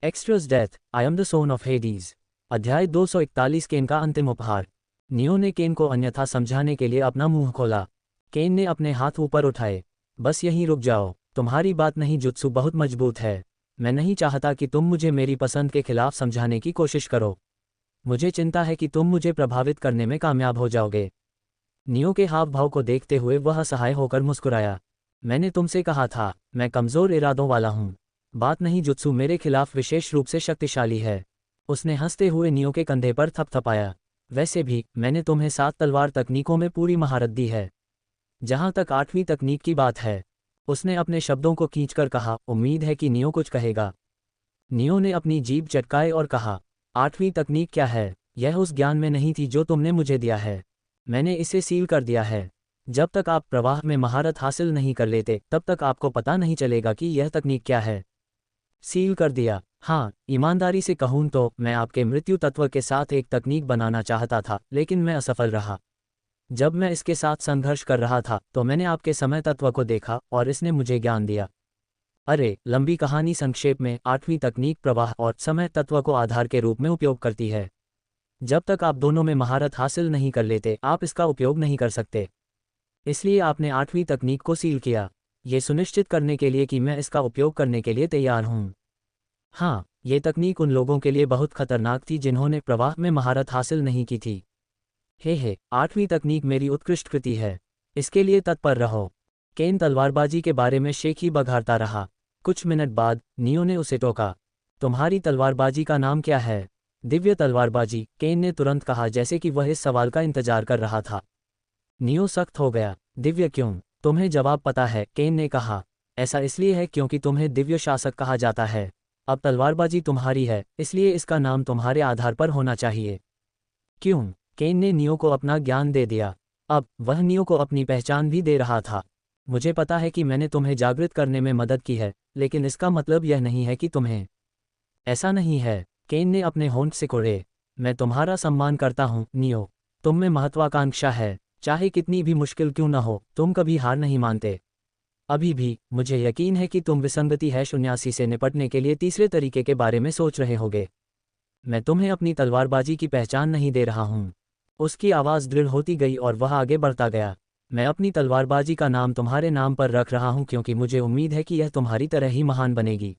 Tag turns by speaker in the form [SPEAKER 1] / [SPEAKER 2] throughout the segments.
[SPEAKER 1] Extras डेथ, I am the son of Hades. अध्याय 241, केन का अंतिम उपहार। नियो ने केन को अन्यथा समझाने के लिए अपना मुंह खोला। केन ने अपने हाथ ऊपर उठाए। बस यहीं रुक जाओ, तुम्हारी बात नहीं जुत्सु बहुत मजबूत है। मैं नहीं चाहता कि तुम मुझे मेरी पसंद के खिलाफ समझाने की कोशिश करो। मुझे चिंता है कि तुम मुझे प्रभावित करने में कामयाब हो जाओगे। नियो के हाव भाव को देखते हुए वह असहाय होकर मुस्कुराया। मैंने तुमसे कहा था, मैं कमज़ोर इरादों वाला हूँ। बात नहीं जुत्सु मेरे खिलाफ विशेष रूप से शक्तिशाली है। उसने हंसते हुए नियो के कंधे पर थपथपाया। वैसे भी मैंने तुम्हें 7 तलवार तकनीकों में पूरी महारत दी है। जहाँ तक 8वीं तकनीक की बात है, उसने अपने शब्दों को खींचकर कहा। उम्मीद है कि नियो कुछ कहेगा। नियो ने अपनी जीभ चटकाए और कहा, 8वीं तकनीक क्या है? यह उस ज्ञान में नहीं थी जो तुमने मुझे दिया है। मैंने इसे सील कर दिया है। जब तक आप प्रवाह में महारत हासिल नहीं कर लेते तब तक आपको पता नहीं चलेगा कि यह तकनीक क्या है। सील कर दिया? हाँ, ईमानदारी से कहूँ तो मैं आपके मृत्यु तत्व के साथ एक तकनीक बनाना चाहता था, लेकिन मैं असफल रहा। जब मैं इसके साथ संघर्ष कर रहा था तो मैंने आपके समय तत्व को देखा और इसने मुझे ज्ञान दिया। अरे, लंबी कहानी संक्षेप में, 8वीं तकनीक प्रवाह और समय तत्व को आधार के रूप में उपयोग करती है। जब तक आप दोनों में महारत हासिल नहीं कर लेते आप इसका उपयोग नहीं कर सकते। इसलिए आपने 8वीं तकनीक को सील किया, ये सुनिश्चित करने के लिए कि मैं इसका उपयोग करने के लिए तैयार हूँ। हाँ, ये तकनीक उन लोगों के लिए बहुत खतरनाक थी जिन्होंने प्रवाह में महारत हासिल नहीं की थी। हे, 8वीं तकनीक मेरी उत्कृष्ट कृति है। इसके लिए तत्पर रहो। केन तलवारबाजी के बारे में शेख ही बघारता रहा। कुछ मिनट बाद नियो ने उसे टोका। तुम्हारी तलवारबाजी का नाम क्या है? दिव्य तलवारबाजी, केन ने तुरंत कहा, जैसे कि वह इस सवाल का इंतजार कर रहा था। नियो सख्त हो गया। दिव्य क्यों? तुम्हें जवाब पता है, केन ने कहा। ऐसा इसलिए है क्योंकि तुम्हें दिव्य शासक कहा जाता है। अब तलवारबाजी तुम्हारी है, इसलिए इसका नाम तुम्हारे आधार पर होना चाहिए। क्यों? केन ने नियो को अपना ज्ञान दे दिया। अब वह नियो को अपनी पहचान भी दे रहा था। मुझे पता है कि मैंने तुम्हें जागृत करने में मदद की है, लेकिन इसका मतलब यह नहीं है कि तुम्हें। ऐसा नहीं है, केन ने अपने होंठ सिकोड़े। मैं तुम्हारा सम्मान करता हूँ नियो। तुम में महत्वाकांक्षा है। चाहे कितनी भी मुश्किल क्यों न हो, तुम कभी हार नहीं मानते। अभी भी मुझे यकीन है कि तुम विसंगति है 89 से निपटने के लिए तीसरे तरीके के बारे में सोच रहे होगे। मैं तुम्हें अपनी तलवारबाजी की पहचान नहीं दे रहा हूँ। उसकी आवाज़ दृढ़ होती गई और वह आगे बढ़ता गया। मैं अपनी तलवारबाजी का नाम तुम्हारे नाम पर रख रहा हूँ क्योंकि मुझे उम्मीद है कि यह तुम्हारी तरह ही महान बनेगी।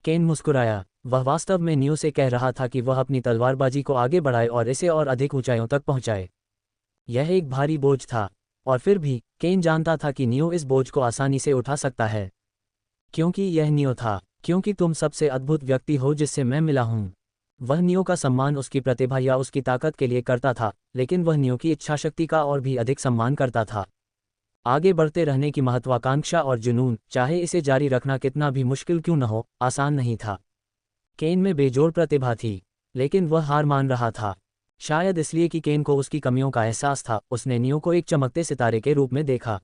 [SPEAKER 1] केन मुस्कुराया। वह वास्तव में नियो से कह रहा था कि वह अपनी तलवारबाजी को आगे बढ़ाए और इसे और अधिक ऊंचाइयों तक पहुंचाए। यह एक भारी बोझ था, और फिर भी केन जानता था कि नियो इस बोझ को आसानी से उठा सकता है। क्योंकि यह नियो था, क्योंकि तुम सबसे अद्भुत व्यक्ति हो जिससे मैं मिला हूँ। वह नियो का सम्मान उसकी प्रतिभा या उसकी ताकत के लिए करता था, लेकिन वह नियो की इच्छाशक्ति का और भी अधिक सम्मान करता था। आगे बढ़ते रहने की महत्वाकांक्षा और जुनून, चाहे इसे जारी रखना कितना भी मुश्किल क्यों न हो, आसान नहीं था। केन में बेजोड़ प्रतिभा थी, लेकिन वह हार मान रहा था। शायद इसलिए कि केन को उसकी कमियों का एहसास था। उसने नियो को एक चमकते सितारे के रूप में देखा।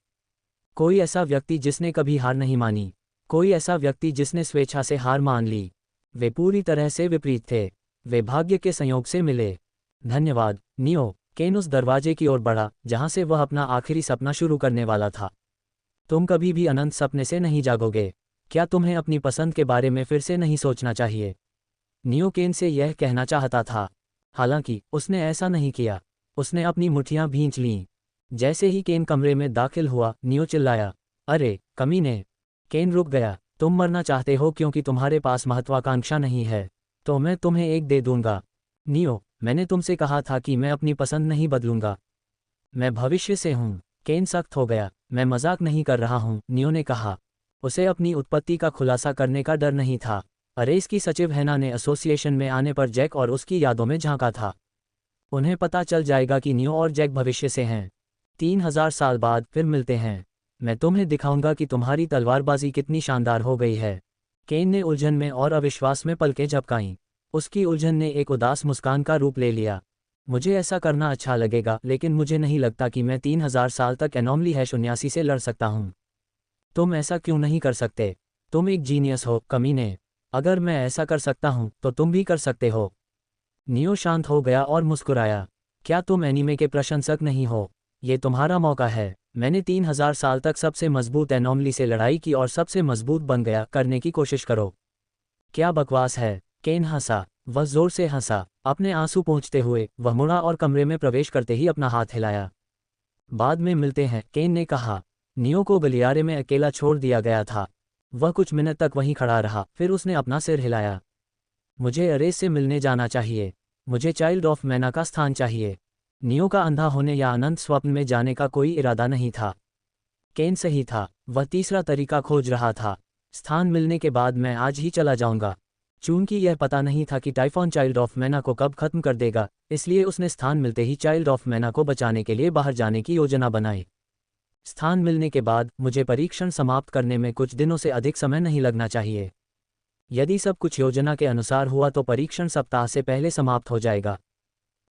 [SPEAKER 1] कोई ऐसा व्यक्ति जिसने कभी हार नहीं मानी, कोई ऐसा व्यक्ति जिसने स्वेच्छा से हार मान ली। वे पूरी तरह से विपरीत थे। वे भाग्य के संयोग से मिले। धन्यवाद नियो। केन उस दरवाजे की ओर बढ़ा जहां से वह अपना आखिरी सपना शुरू करने वाला था। तुम कभी भी अनंत सपने से नहीं जागोगे। क्या तुम्हें अपनी पसंद के बारे में फिर से नहीं सोचना चाहिए? नियो केन से यह कहना चाहता था। हालांकि उसने ऐसा नहीं किया। उसने अपनी मुट्ठियां भींच लीं। जैसे ही केन कमरे में दाखिल हुआ, नियो चिल्लाया, अरे कमीने! केन रुक गया। तुम मरना चाहते हो क्योंकि तुम्हारे पास महत्वाकांक्षा नहीं है? तो मैं तुम्हें एक दे दूंगा। नियो, मैंने तुमसे कहा था कि मैं अपनी पसंद नहीं बदलूंगा। मैं भविष्य से हूँ। केन सख्त हो गया। मैं मजाक नहीं कर रहा हूँ, नियो ने कहा। उसे अपनी उत्पत्ति का खुलासा करने का डर नहीं था। अरेस की सचिव हैना ने एसोसिएशन में आने पर जैक और उसकी यादों में झांका था। उन्हें पता चल जाएगा कि नियो और जैक भविष्य से हैं। 3000 साल बाद फिर मिलते हैं। मैं तुम्हें दिखाऊंगा कि तुम्हारी तलवारबाजी कितनी शानदार हो गई है। केन ने उलझन में और अविश्वास में पलकें झपकाईं। उसकी उलझन ने एक उदास मुस्कान का रूप ले लिया। मुझे ऐसा करना अच्छा लगेगा, लेकिन मुझे नहीं लगता कि मैं 3000 साल तक एनोमली है 89 से लड़ सकता हूँ। तुम ऐसा क्यों नहीं कर सकते? तुम एक जीनियस हो कमीने। अगर मैं ऐसा कर सकता हूँ तो तुम भी कर सकते हो। नियो शांत हो गया और मुस्कुराया। क्या तुम एनीमे के प्रशंसक नहीं हो? ये तुम्हारा मौका है। मैंने 3000 साल तक सबसे मजबूत एनोमली से लड़ाई की और सबसे मजबूत बन गया। करने की कोशिश करो। क्या बकवास है, केन हंसा। वह जोर से हंसा। अपने आंसू पोंछते हुए वह मुड़ा और कमरे में प्रवेश करते ही अपना हाथ हिलाया। बाद में मिलते हैं, केन ने कहा। नियो को गलियारे में अकेला छोड़ दिया गया था। वह कुछ मिनट तक वहीं खड़ा रहा, फिर उसने अपना सिर हिलाया। मुझे अरेस से मिलने जाना चाहिए। मुझे चाइल्ड ऑफ मैना का स्थान चाहिए। नियो का अंधा होने या अनंत स्वप्न में जाने का कोई इरादा नहीं था। केन सही था, वह तीसरा तरीका खोज रहा था। स्थान मिलने के बाद मैं आज ही चला जाऊंगा। चूंकि यह पता नहीं था कि टाइफॉन चाइल्ड ऑफ मैना को कब खत्म कर देगा, इसलिए उसने स्थान मिलते ही चाइल्ड ऑफ मैना को बचाने के लिए बाहर जाने की योजना बनाई। स्थान मिलने के बाद मुझे परीक्षण समाप्त करने में कुछ दिनों से अधिक समय नहीं लगना चाहिए। यदि सब कुछ योजना के अनुसार हुआ तो परीक्षण सप्ताह से पहले समाप्त हो जाएगा।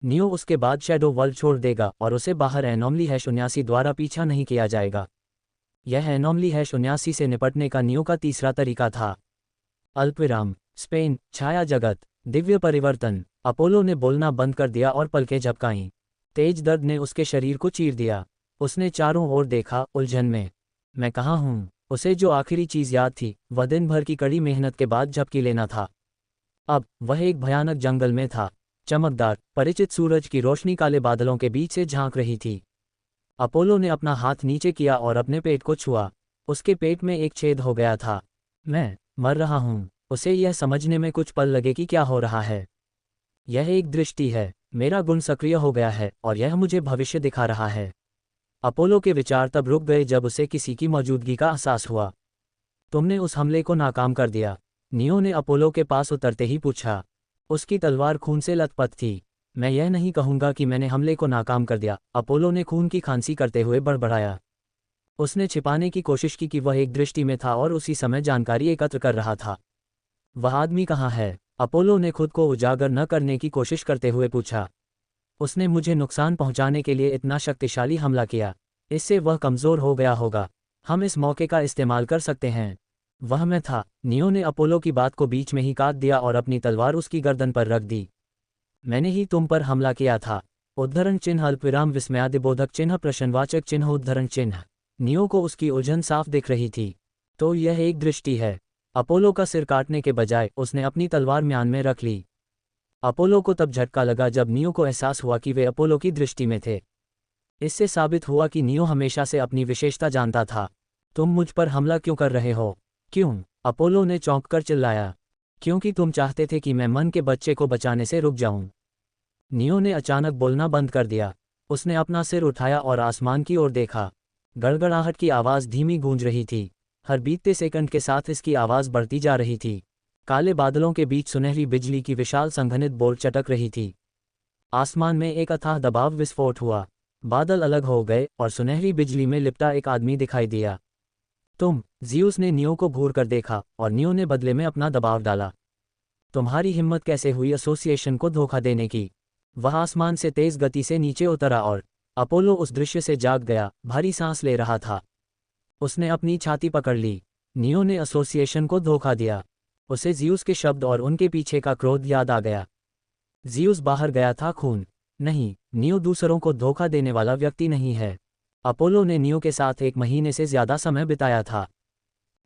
[SPEAKER 1] नियो उसके बाद शैडो वर्ल्ड छोड़ देगा और उसे बाहर एनॉमली #79 द्वारा पीछा नहीं किया जाएगा। यह एनॉमली #79 से निपटने का नियो का तीसरा तरीका था। अल्पविराम। स्पेन, छाया जगत, दिव्य परिवर्तन। अपोलो ने बोलना बंद कर दिया और पलकें झपकाईं। तेज दर्द ने उसके शरीर को चीर दिया। उसने चारों ओर देखा, उलझन में। मैं कहाँ हूँ? उसे जो आखिरी चीज याद थी वह दिन भर की कड़ी मेहनत के बाद झपकी लेना था। अब वह एक भयानक जंगल में था। चमकदार, परिचित सूरज की रोशनी काले बादलों के बीच से झांक रही थी। अपोलो ने अपना हाथ नीचे किया और अपने पेट को छुआ। उसके पेट में एक छेद हो गया था। मैं मर रहा हूँ। उसे यह समझने में कुछ पल लगे कि क्या हो रहा है। यह एक दृष्टि है। मेरा गुण सक्रिय हो गया है और यह मुझे भविष्य दिखा रहा है। अपोलो के विचार तब रुक गए जब उसे किसी की मौजूदगी का एहसास हुआ। तुमने उस हमले को नाकाम कर दिया, नियो ने अपोलो के पास उतरते ही पूछा। उसकी तलवार खून से लथपथ थी। मैं यह नहीं कहूंगा कि मैंने हमले को नाकाम कर दिया, अपोलो ने खून की खांसी करते हुए बड़बड़ाया। उसने छिपाने की कोशिश की कि वह एक दृष्टि में था और उसी समय जानकारी एकत्र कर रहा था। वह आदमी कहाँ है? अपोलो ने खुद को उजागर न करने की कोशिश करते हुए पूछा। उसने मुझे नुकसान पहुंचाने के लिए इतना शक्तिशाली हमला किया। इससे वह कमज़ोर हो गया होगा। हम इस मौके का इस्तेमाल कर सकते हैं। वह मैं था। नियो ने अपोलो की बात को बीच में ही काट दिया और अपनी तलवार उसकी गर्दन पर रख दी। मैंने ही तुम पर हमला किया था। उद्धरण चिन्ह अल्पविराम विस्मयादिबोधक चिन्ह प्रश्नवाचक चिन्ह उद्धरण चिन्ह। नियो को उसकी उलझन साफ दिख रही थी। तो यह एक दृष्टि है। अपोलो का सिर काटने के बजाय उसने अपनी तलवार म्यान में रख ली। अपोलो को तब झटका लगा जब नियो को एहसास हुआ कि वे अपोलो की दृष्टि में थे। इससे साबित हुआ कि नियो हमेशा से अपनी विशेषता जानता था। तुम मुझ पर हमला क्यों कर रहे हो? क्यों? अपोलो ने चौंक कर चिल्लाया। क्योंकि तुम चाहते थे कि मैं मन के बच्चे को बचाने से रुक जाऊं। नियो ने अचानक बोलना बंद कर दिया। उसने अपना सिर उठाया और आसमान की ओर देखा। गड़गड़ाहट की आवाज़ धीमी गूंज रही थी। हर बीतते सेकंड के साथ इसकी आवाज़ बढ़ती जा रही थी। काले बादलों के बीच सुनहरी बिजली की विशाल संघनित बोल्ट चटक रही थी। आसमान में एक अथाह दबाव विस्फोट हुआ। बादल अलग हो गए और सुनहरी बिजली में लिपटा एक आदमी दिखाई दिया। तुम? ज़्यूस ने नियो को घूर कर देखा और नियो ने बदले में अपना दबाव डाला। तुम्हारी हिम्मत कैसे हुई एसोसिएशन को धोखा देने की? वह आसमान से तेज गति से नीचे उतरा और अपोलो उस दृश्य से जाग गया, भारी सांस ले रहा था। उसने अपनी छाती पकड़ ली। नियो ने एसोसिएशन को धोखा दिया। उसे ज़्यूस के शब्द और उनके पीछे का क्रोध याद आ गया। ज़्यूस बाहर गया था खून। नहीं, नियो दूसरों को धोखा देने वाला व्यक्ति नहीं है। अपोलो ने नियो के साथ 1 महीने से ज़्यादा समय बिताया था।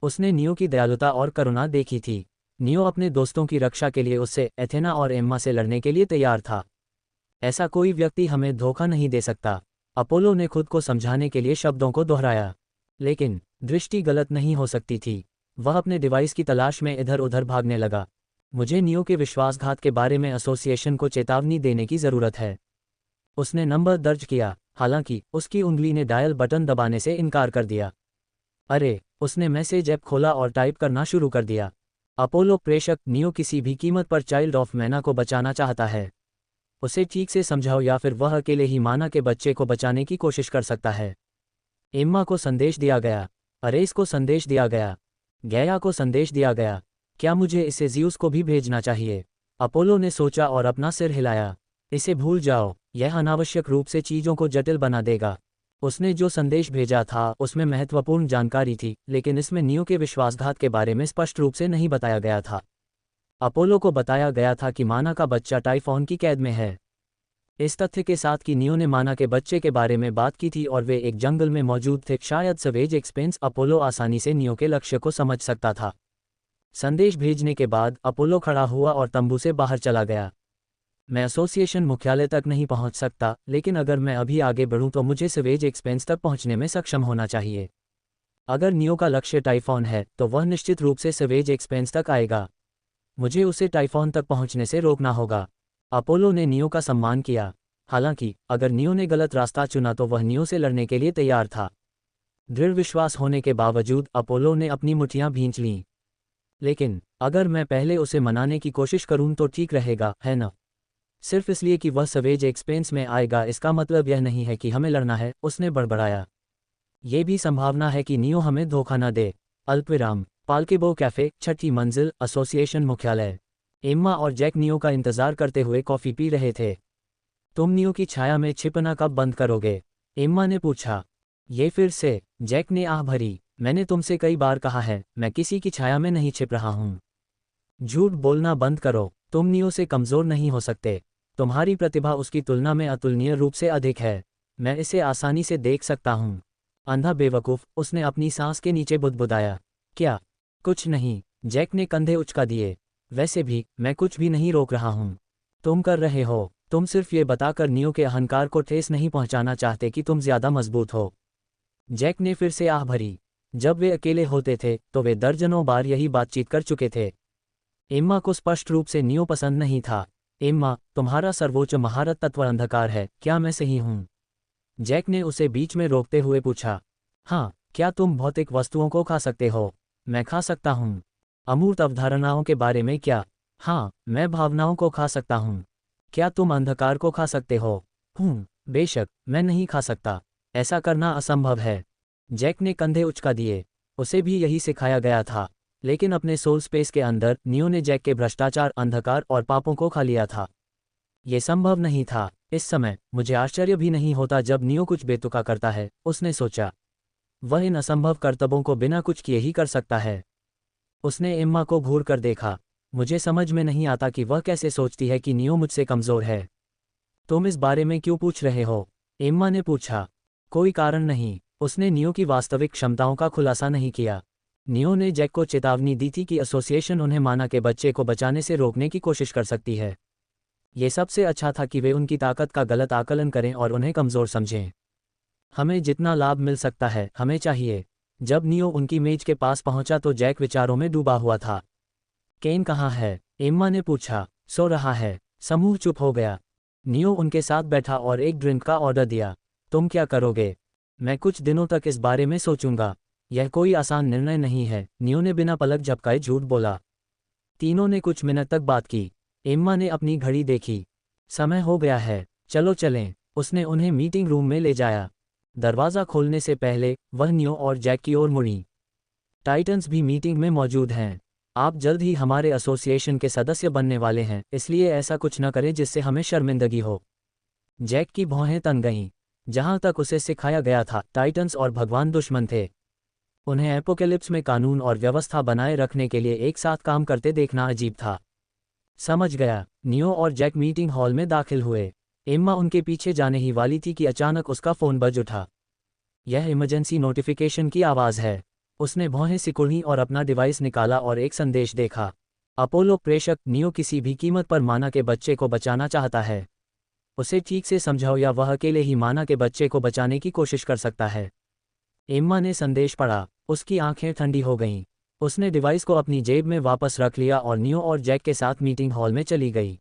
[SPEAKER 1] उसने नियो की दयालुता और करुणा देखी थी। नियो अपने दोस्तों की रक्षा के लिए उससे, एथेना और एम्मा से लड़ने के लिए तैयार था। ऐसा कोई व्यक्ति हमें धोखा नहीं दे सकता। अपोलो ने खुद को समझाने के लिए शब्दों को दोहराया। लेकिन दृष्टि गलत नहीं हो सकती थी। वह अपने डिवाइस की तलाश में इधर उधर भागने लगा। मुझे नियो के विश्वासघात के बारे में एसोसिएशन को चेतावनी देने की ज़रूरत है। उसने नंबर दर्ज किया, हालांकि उसकी उंगली ने डायल बटन दबाने से इनकार कर दिया। अरे, उसने मैसेज ऐप खोला और टाइप करना शुरू कर दिया। अपोलो प्रेषक, नियो किसी भी कीमत पर चाइल्ड ऑफ मैना को बचाना चाहता है। उसे ठीक से समझाओ या फिर वह अकेले ही माना के बच्चे को बचाने की कोशिश कर सकता है। एम्मा को संदेश दिया गया। अरेस को संदेश दिया गया। गैया को संदेश दिया गया। क्या मुझे इसे ज़्यूस को भी भेजना चाहिए? अपोलो ने सोचा और अपना सिर हिलाया। इसे भूल जाओ, यह अनावश्यक रूप से चीज़ों को जटिल बना देगा। उसने जो संदेश भेजा था उसमें महत्वपूर्ण जानकारी थी, लेकिन इसमें नियो के विश्वासघात के बारे में स्पष्ट रूप से नहीं बताया गया था। अपोलो को बताया गया था कि माना का बच्चा टाइफॉन की कैद में है। इस तथ्य के साथ कि नियो ने माना के बच्चे के बारे में बात की थी और वे एक जंगल में मौजूद थे, शायद सवेज एक्सपेंस, अपोलो आसानी से नियो के लक्ष्य को समझ सकता था। संदेश भेजने के बाद अपोलो खड़ा हुआ और तंबू से बाहर चला गया। मैं एसोसिएशन मुख्यालय तक नहीं पहुंच सकता, लेकिन अगर मैं अभी आगे बढ़ूं तो मुझे सिवेज एक्सपेंस तक पहुंचने में सक्षम होना चाहिए। अगर नियो का लक्ष्य टाइफॉन है तो वह निश्चित रूप से सिवेज एक्सपेंस तक आएगा। मुझे उसे टाइफॉन तक पहुंचने से रोकना होगा। अपोलो ने नियो का सम्मान किया। हालांकि अगर नियो ने गलत रास्ता चुना तो वह नियो से लड़ने के लिए तैयार था। दृढ़ विश्वास होने के बावजूद अपोलो ने अपनी मुट्ठियां भींच लीं। लेकिन अगर मैं पहले उसे मनाने की कोशिश करूं तो ठीक रहेगा, है न? सिर्फ इसलिए कि वह सवेज एक्सपेंस में आएगा इसका मतलब यह नहीं है कि हमें लड़ना है, उसने बड़बड़ाया। ये भी संभावना है कि नियो हमें धोखा न दे। अल्पविराम। पाल्केबो कैफे, 6ठी मंजिल, एसोसिएशन मुख्यालय। एम्मा और जैक नियो का इंतजार करते हुए कॉफी पी रहे थे। तुम नियो की छाया में छिपना कब बंद करोगे? एम्मा ने पूछा। ये फिर से? जैक ने आह भरी। मैंने तुमसे कई बार कहा है, मैं किसी की छाया में नहीं छिप रहा हूं। झूठ बोलना बंद करो। तुम नियो से कमजोर नहीं हो सकते। तुम्हारी प्रतिभा उसकी तुलना में अतुलनीय रूप से अधिक है। मैं इसे आसानी से देख सकता हूं। अंधा बेवकूफ, उसने अपनी सांस के नीचे बुदबुदाया। क्या? कुछ नहीं। जैक ने कंधे उचका दिए। वैसे भी मैं कुछ भी नहीं रोक रहा हूं। तुम कर रहे हो। तुम सिर्फ ये बताकर नियो के अहंकार को ठेस नहीं पहुंचाना चाहते कि तुम ज्यादा मजबूत हो। जैक ने फिर से आह भरी। जब वे अकेले होते थे तो वे दर्जनों बार यही बातचीत कर चुके थे। एम्मा को स्पष्ट रूप से नियो पसंद नहीं था। एम्मा, तुम्हारा सर्वोच्च महारत तत्व अंधकार है, क्या मैं सही हूं? जैक ने उसे बीच में रोकते हुए पूछा। हाँ, क्या तुम भौतिक वस्तुओं को खा सकते हो? मैं खा सकता हूं। अमूर्त अवधारणाओं के बारे में क्या? हाँ, मैं भावनाओं को खा सकता हूं। क्या तुम अंधकार को खा सकते हो? बेशक, मैं नहीं खा सकता। ऐसा करना असंभव है। जैक ने कंधे उचका दिए। उसे भी यही सिखाया गया था। लेकिन अपने सोल स्पेस के अंदर नियो ने जैक के भ्रष्टाचार, अंधकार और पापों को खा लिया था। ये संभव नहीं था। इस समय मुझे आश्चर्य भी नहीं होता जब नियो कुछ बेतुका करता है, उसने सोचा। वह इन असंभव कर्तव्यों को बिना कुछ किए ही कर सकता है। उसने एम्मा को घूर कर देखा। मुझे समझ में नहीं आता कि वह कैसे सोचती है कि नियो मुझसे कमजोर है। तुम इस बारे में क्यों पूछ रहे हो? एम्मा ने पूछा। कोई कारण नहीं। उसने नियो की वास्तविक क्षमताओं का खुलासा नहीं किया। नियो ने जैक को चेतावनी दी थी कि एसोसिएशन उन्हें माना के बच्चे को बचाने से रोकने की कोशिश कर सकती है। ये सबसे अच्छा था कि वे उनकी ताकत का गलत आकलन करें और उन्हें कमजोर समझें। हमें जितना लाभ मिल सकता है हमें चाहिए। जब नियो उनकी मेज के पास पहुंचा तो जैक विचारों में डूबा हुआ था। केन कहाँ है? एम्मा ने पूछा। सो रहा है। समूह चुप हो गया। नियो उनके साथ बैठा और एक ड्रिंक का ऑर्डर दिया। तुम क्या करोगे? मैं कुछ दिनों तक इस बारे में सोचूंगा। यह कोई आसान निर्णय नहीं है, नियो ने बिना पलक झपकाए झूठ बोला। तीनों ने कुछ मिनट तक बात की। एम्मा ने अपनी घड़ी देखी। समय हो गया है, चलो चलें। उसने उन्हें मीटिंग रूम में ले जाया। दरवाज़ा खोलने से पहले वह नियो और जैक की ओर मुड़ी। टाइटन्स भी मीटिंग में मौजूद हैं। आप जल्द ही हमारे एसोसिएशन के सदस्य बनने वाले हैं, इसलिए ऐसा कुछ न करें जिससे हमें शर्मिंदगी हो। जैक की भौहें तन गईं। जहां तक उसे सिखाया गया था, टाइटन्स और भगवान दुश्मन थे। उन्हें एपोकेलिप्स में कानून और व्यवस्था बनाए रखने के लिए एक साथ काम करते देखना अजीब था। समझ गया। नियो और जैक मीटिंग हॉल में दाखिल हुए। एम्मा उनके पीछे जाने ही वाली थी कि अचानक उसका फोन बज उठा। यह इमरजेंसी नोटिफिकेशन की आवाज़ है। उसने भौहें सिकुड़ी और अपना डिवाइस निकाला और एक संदेश देखा। अपोलो प्रेषक, नियो किसी भी कीमत पर माना के बच्चे को बचाना चाहता है। उसे ठीक से समझाओ या वह अकेले ही माना के बच्चे को बचाने की कोशिश कर सकता है। एम्मा ने संदेश पढ़ा। उसकी आंखें ठंडी हो गईं। उसने डिवाइस को अपनी जेब में वापस रख लिया और नियो और जैक के साथ मीटिंग हॉल में चली गई।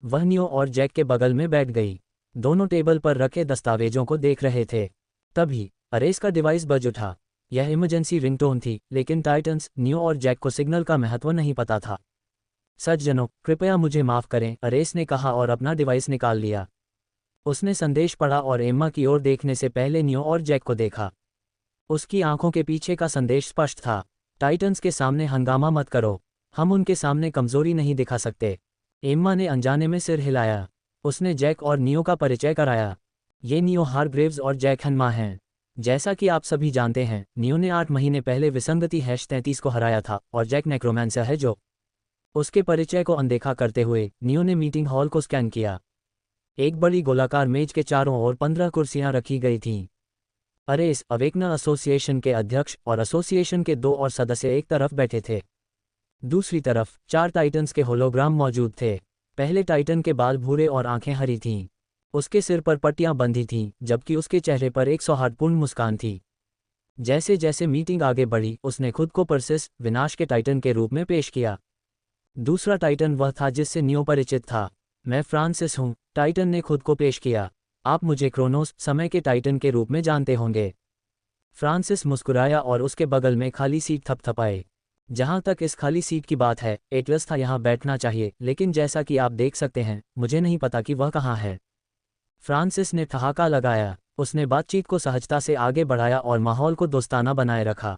[SPEAKER 1] वह नियो और जैक के बगल में बैठ गई। दोनों टेबल पर रखे दस्तावेजों को देख रहे थे। तभी अरेस का डिवाइस बज उठा। यह इमरजेंसी रिंगटोन थी, लेकिन टाइटन्स, नियो और जैक को सिग्नल का महत्व नहीं पता था। सज्जनों, कृपया मुझे माफ़ करें, अरेस ने कहा और अपना डिवाइस निकाल लिया। उसने संदेश पढ़ा और एम्मा की ओर देखने से पहले नियो और जैक को देखा। उसकी आंखों के पीछे का संदेश स्पष्ट था। टाइटन्स के सामने हंगामा मत करो। हम उनके सामने कमजोरी नहीं दिखा सकते। एम्मा ने अनजाने में सिर हिलाया। उसने जैक और नियो का परिचय कराया। ये नियो हारग्रेव्स और जैक हनमा हैं। जैसा कि आप सभी जानते हैं, नियो ने 8 महीने पहले विसंगति -33 को हराया था और जैक नेक्रोमेंसर है जो। उसके परिचय को अनदेखा करते हुए नियो ने मीटिंग हॉल को स्कैन किया। एक बड़ी गोलाकार मेज के चारों ओर 15 कुर्सियां रखी गई थीं। अरेस, अवेकना एसोसिएशन के अध्यक्ष और एसोसिएशन के 2 और सदस्य एक तरफ बैठे थे। दूसरी तरफ 4 टाइटन्स के होलोग्राम मौजूद थे। पहले टाइटन के बाल भूरे और आंखें हरी थीं। उसके सिर पर पट्टियां बंधी थीं, जबकि उसके चेहरे पर एक सौहार्दपूर्ण मुस्कान थी। जैसे जैसे मीटिंग आगे बढ़ी, उसने खुद को परसिस, विनाश के टाइटन के रूप में पेश किया। दूसरा टाइटन वह था जिससे नियो परिचित था। मैं फ्रांसिस हूँ, टाइटन ने खुद को पेश किया। आप मुझे क्रोनोस, समय के टाइटन के रूप में जानते होंगे। फ्रांसिस मुस्कुराया और उसके बगल में खाली सीट थपथपाए। जहां तक इस खाली सीट की बात है, एटलस था यहाँ बैठना चाहिए, लेकिन जैसा कि आप देख सकते हैं, मुझे नहीं पता कि वह कहाँ है। फ्रांसिस ने ठहाका लगाया। उसने बातचीत को सहजता से आगे बढ़ाया और माहौल को दोस्ताना बनाए रखा।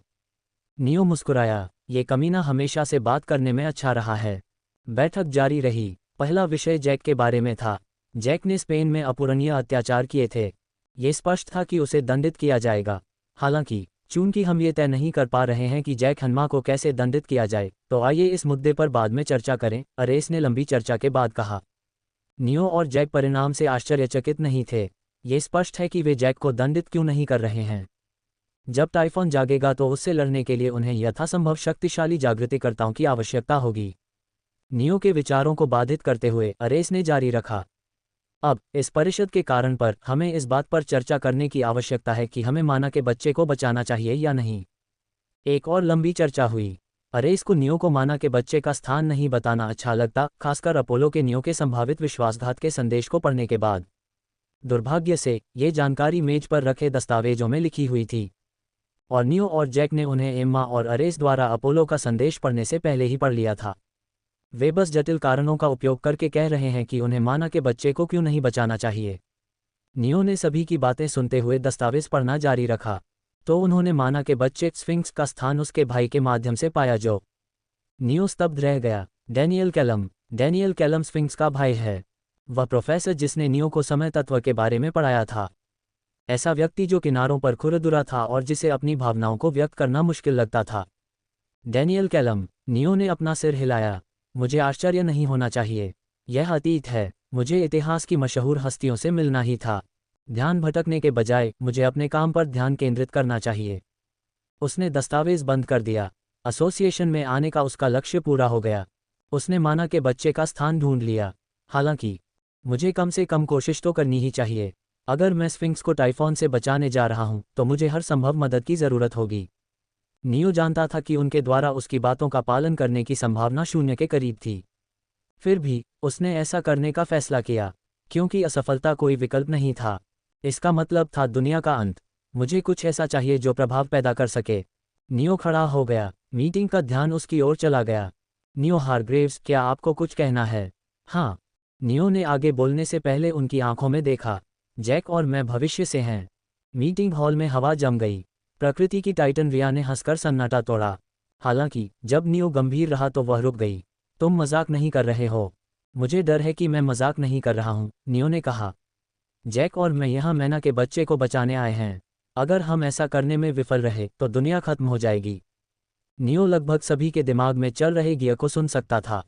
[SPEAKER 1] नियो मुस्कुराया। ये कमीना हमेशा से बात करने में अच्छा रहा है। बैठक जारी रही। पहला विषय जैक के बारे में था। जैक ने स्पेन में अपूरणीय अत्याचार किए थे। ये स्पष्ट था कि उसे दंडित किया जाएगा। हालांकि चूंकि हम ये तय नहीं कर पा रहे हैं कि जैक हन्मा को कैसे दंडित किया जाए, तो आइए इस मुद्दे पर बाद में चर्चा करें, अरेस ने लंबी चर्चा के बाद कहा। नियो और जैक परिणाम से आश्चर्यचकित नहीं थे। ये स्पष्ट है कि वे जैक को दंडित क्यों नहीं कर रहे हैं। जब टाइफॉन जागेगा तो उससे लड़ने के लिए उन्हें यथासंभव शक्तिशाली जागृतिकर्ताओं की आवश्यकता होगी। नियो के विचारों को बाधित करते हुए अरेस ने जारी रखा। अब इस परिषद के कारण पर हमें इस बात पर चर्चा करने की आवश्यकता है कि हमें माना के बच्चे को बचाना चाहिए या नहीं। एक और लंबी चर्चा हुई। अरेस को नियो को माना के बच्चे का स्थान नहीं बताना अच्छा लगता, खासकर अपोलो के नियो के संभावित विश्वासघात के संदेश को पढ़ने के बाद। दुर्भाग्य से ये जानकारी मेज पर रखे दस्तावेजों में लिखी हुई थी, और नियो और जैक ने उन्हें एम्मा और अरेस द्वारा अपोलो का संदेश पढ़ने से पहले ही पढ़ लिया था। वे बस जटिल कारणों का उपयोग करके कह रहे हैं कि उन्हें माना के बच्चे को क्यों नहीं बचाना चाहिए। नियो ने सभी की बातें सुनते हुए दस्तावेज पढ़ना जारी रखा। तो उन्होंने माना के बच्चे स्फिंक्स का स्थान उसके भाई के माध्यम से पाया जो। नियो स्तब्ध रह गया। डैनियल कैलम स्फिंक्स का भाई है। वह प्रोफेसर जिसने नियो को समय तत्व के बारे में पढ़ाया था। ऐसा व्यक्ति जो किनारों पर खुरदुरा था और जिसे अपनी भावनाओं को व्यक्त करना मुश्किल लगता था। Daniel Callum. नियो ने अपना सिर हिलाया। मुझे आश्चर्य नहीं होना चाहिए। यह अतीत है। मुझे इतिहास की मशहूर हस्तियों से मिलना ही था। ध्यान भटकने के बजाय मुझे अपने काम पर ध्यान केंद्रित करना चाहिए। उसने दस्तावेज बंद कर दिया। एसोसिएशन में आने का उसका लक्ष्य पूरा हो गया। उसने माना के बच्चे का स्थान ढूंढ लिया। हालांकि मुझे कम से कम कोशिश तो करनी ही चाहिए। अगर मैं स्फिंक्स को टाइफॉन से बचाने जा रहा हूं, तो मुझे हर संभव मदद की जरूरत होगी। नियो जानता था कि उनके द्वारा उसकी बातों का पालन करने की संभावना शून्य के करीब थी। फिर भी उसने ऐसा करने का फैसला किया, क्योंकि असफलता कोई विकल्प नहीं था। इसका मतलब था दुनिया का अंत। मुझे कुछ ऐसा चाहिए जो प्रभाव पैदा कर सके। नियो खड़ा हो गया। मीटिंग का ध्यान उसकी ओर चला गया। नियो हारग्रेव्स, क्या आपको कुछ कहना है? हाँ। नियो ने आगे बोलने से पहले उनकी आंखों में देखा। जैक और मैं भविष्य से हैं। मीटिंग हॉल में हवा जम गई। प्रकृति की टाइटन रिया ने हंसकर सन्नाटा तोड़ा। हालांकि जब नियो गंभीर रहा तो वह रुक गई। तुम मजाक नहीं कर रहे हो? मुझे डर है कि मैं मजाक नहीं कर रहा हूं, नियो ने कहा। जैक और मैं यहाँ मैना के बच्चे को बचाने आए हैं। अगर हम ऐसा करने में विफल रहे तो दुनिया खत्म हो जाएगी। नियो लगभग सभी के दिमाग में चल रहे गियर को सुन सकता था।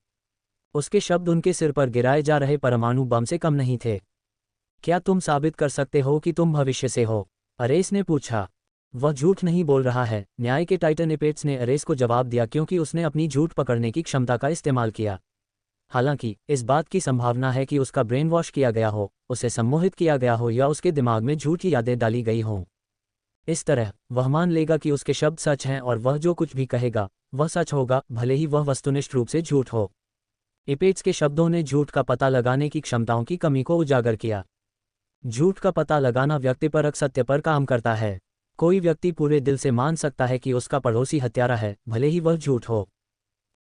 [SPEAKER 1] उसके शब्द उनके सिर पर गिराए जा रहे परमाणु बम से कम नहीं थे। क्या तुम साबित कर सकते हो कि तुम भविष्य से हो? अरेस ने पूछा। वह झूठ नहीं बोल रहा है, न्याय के टाइटन एपेट्स ने अरेस को जवाब दिया, क्योंकि उसने अपनी झूठ पकड़ने की क्षमता का इस्तेमाल किया। हालांकि इस बात की संभावना है कि उसका ब्रेन वॉश किया गया हो, उसे सम्मोहित किया गया हो या उसके दिमाग में झूठी यादें डाली गई हों। इस तरह वह मान लेगा कि उसके शब्द सच हैं और वह जो कुछ भी कहेगा वह सच होगा, भले ही वह वस्तुनिष्ठ रूप से झूठ हो। एपेट्स के शब्दों ने झूठ का पता लगाने की क्षमताओं की कमी को उजागर किया। झूठ का पता लगाना व्यक्तिपरक सत्य पर काम करता है। कोई व्यक्ति पूरे दिल से मान सकता है कि उसका पड़ोसी हत्यारा है, भले ही वह झूठ हो।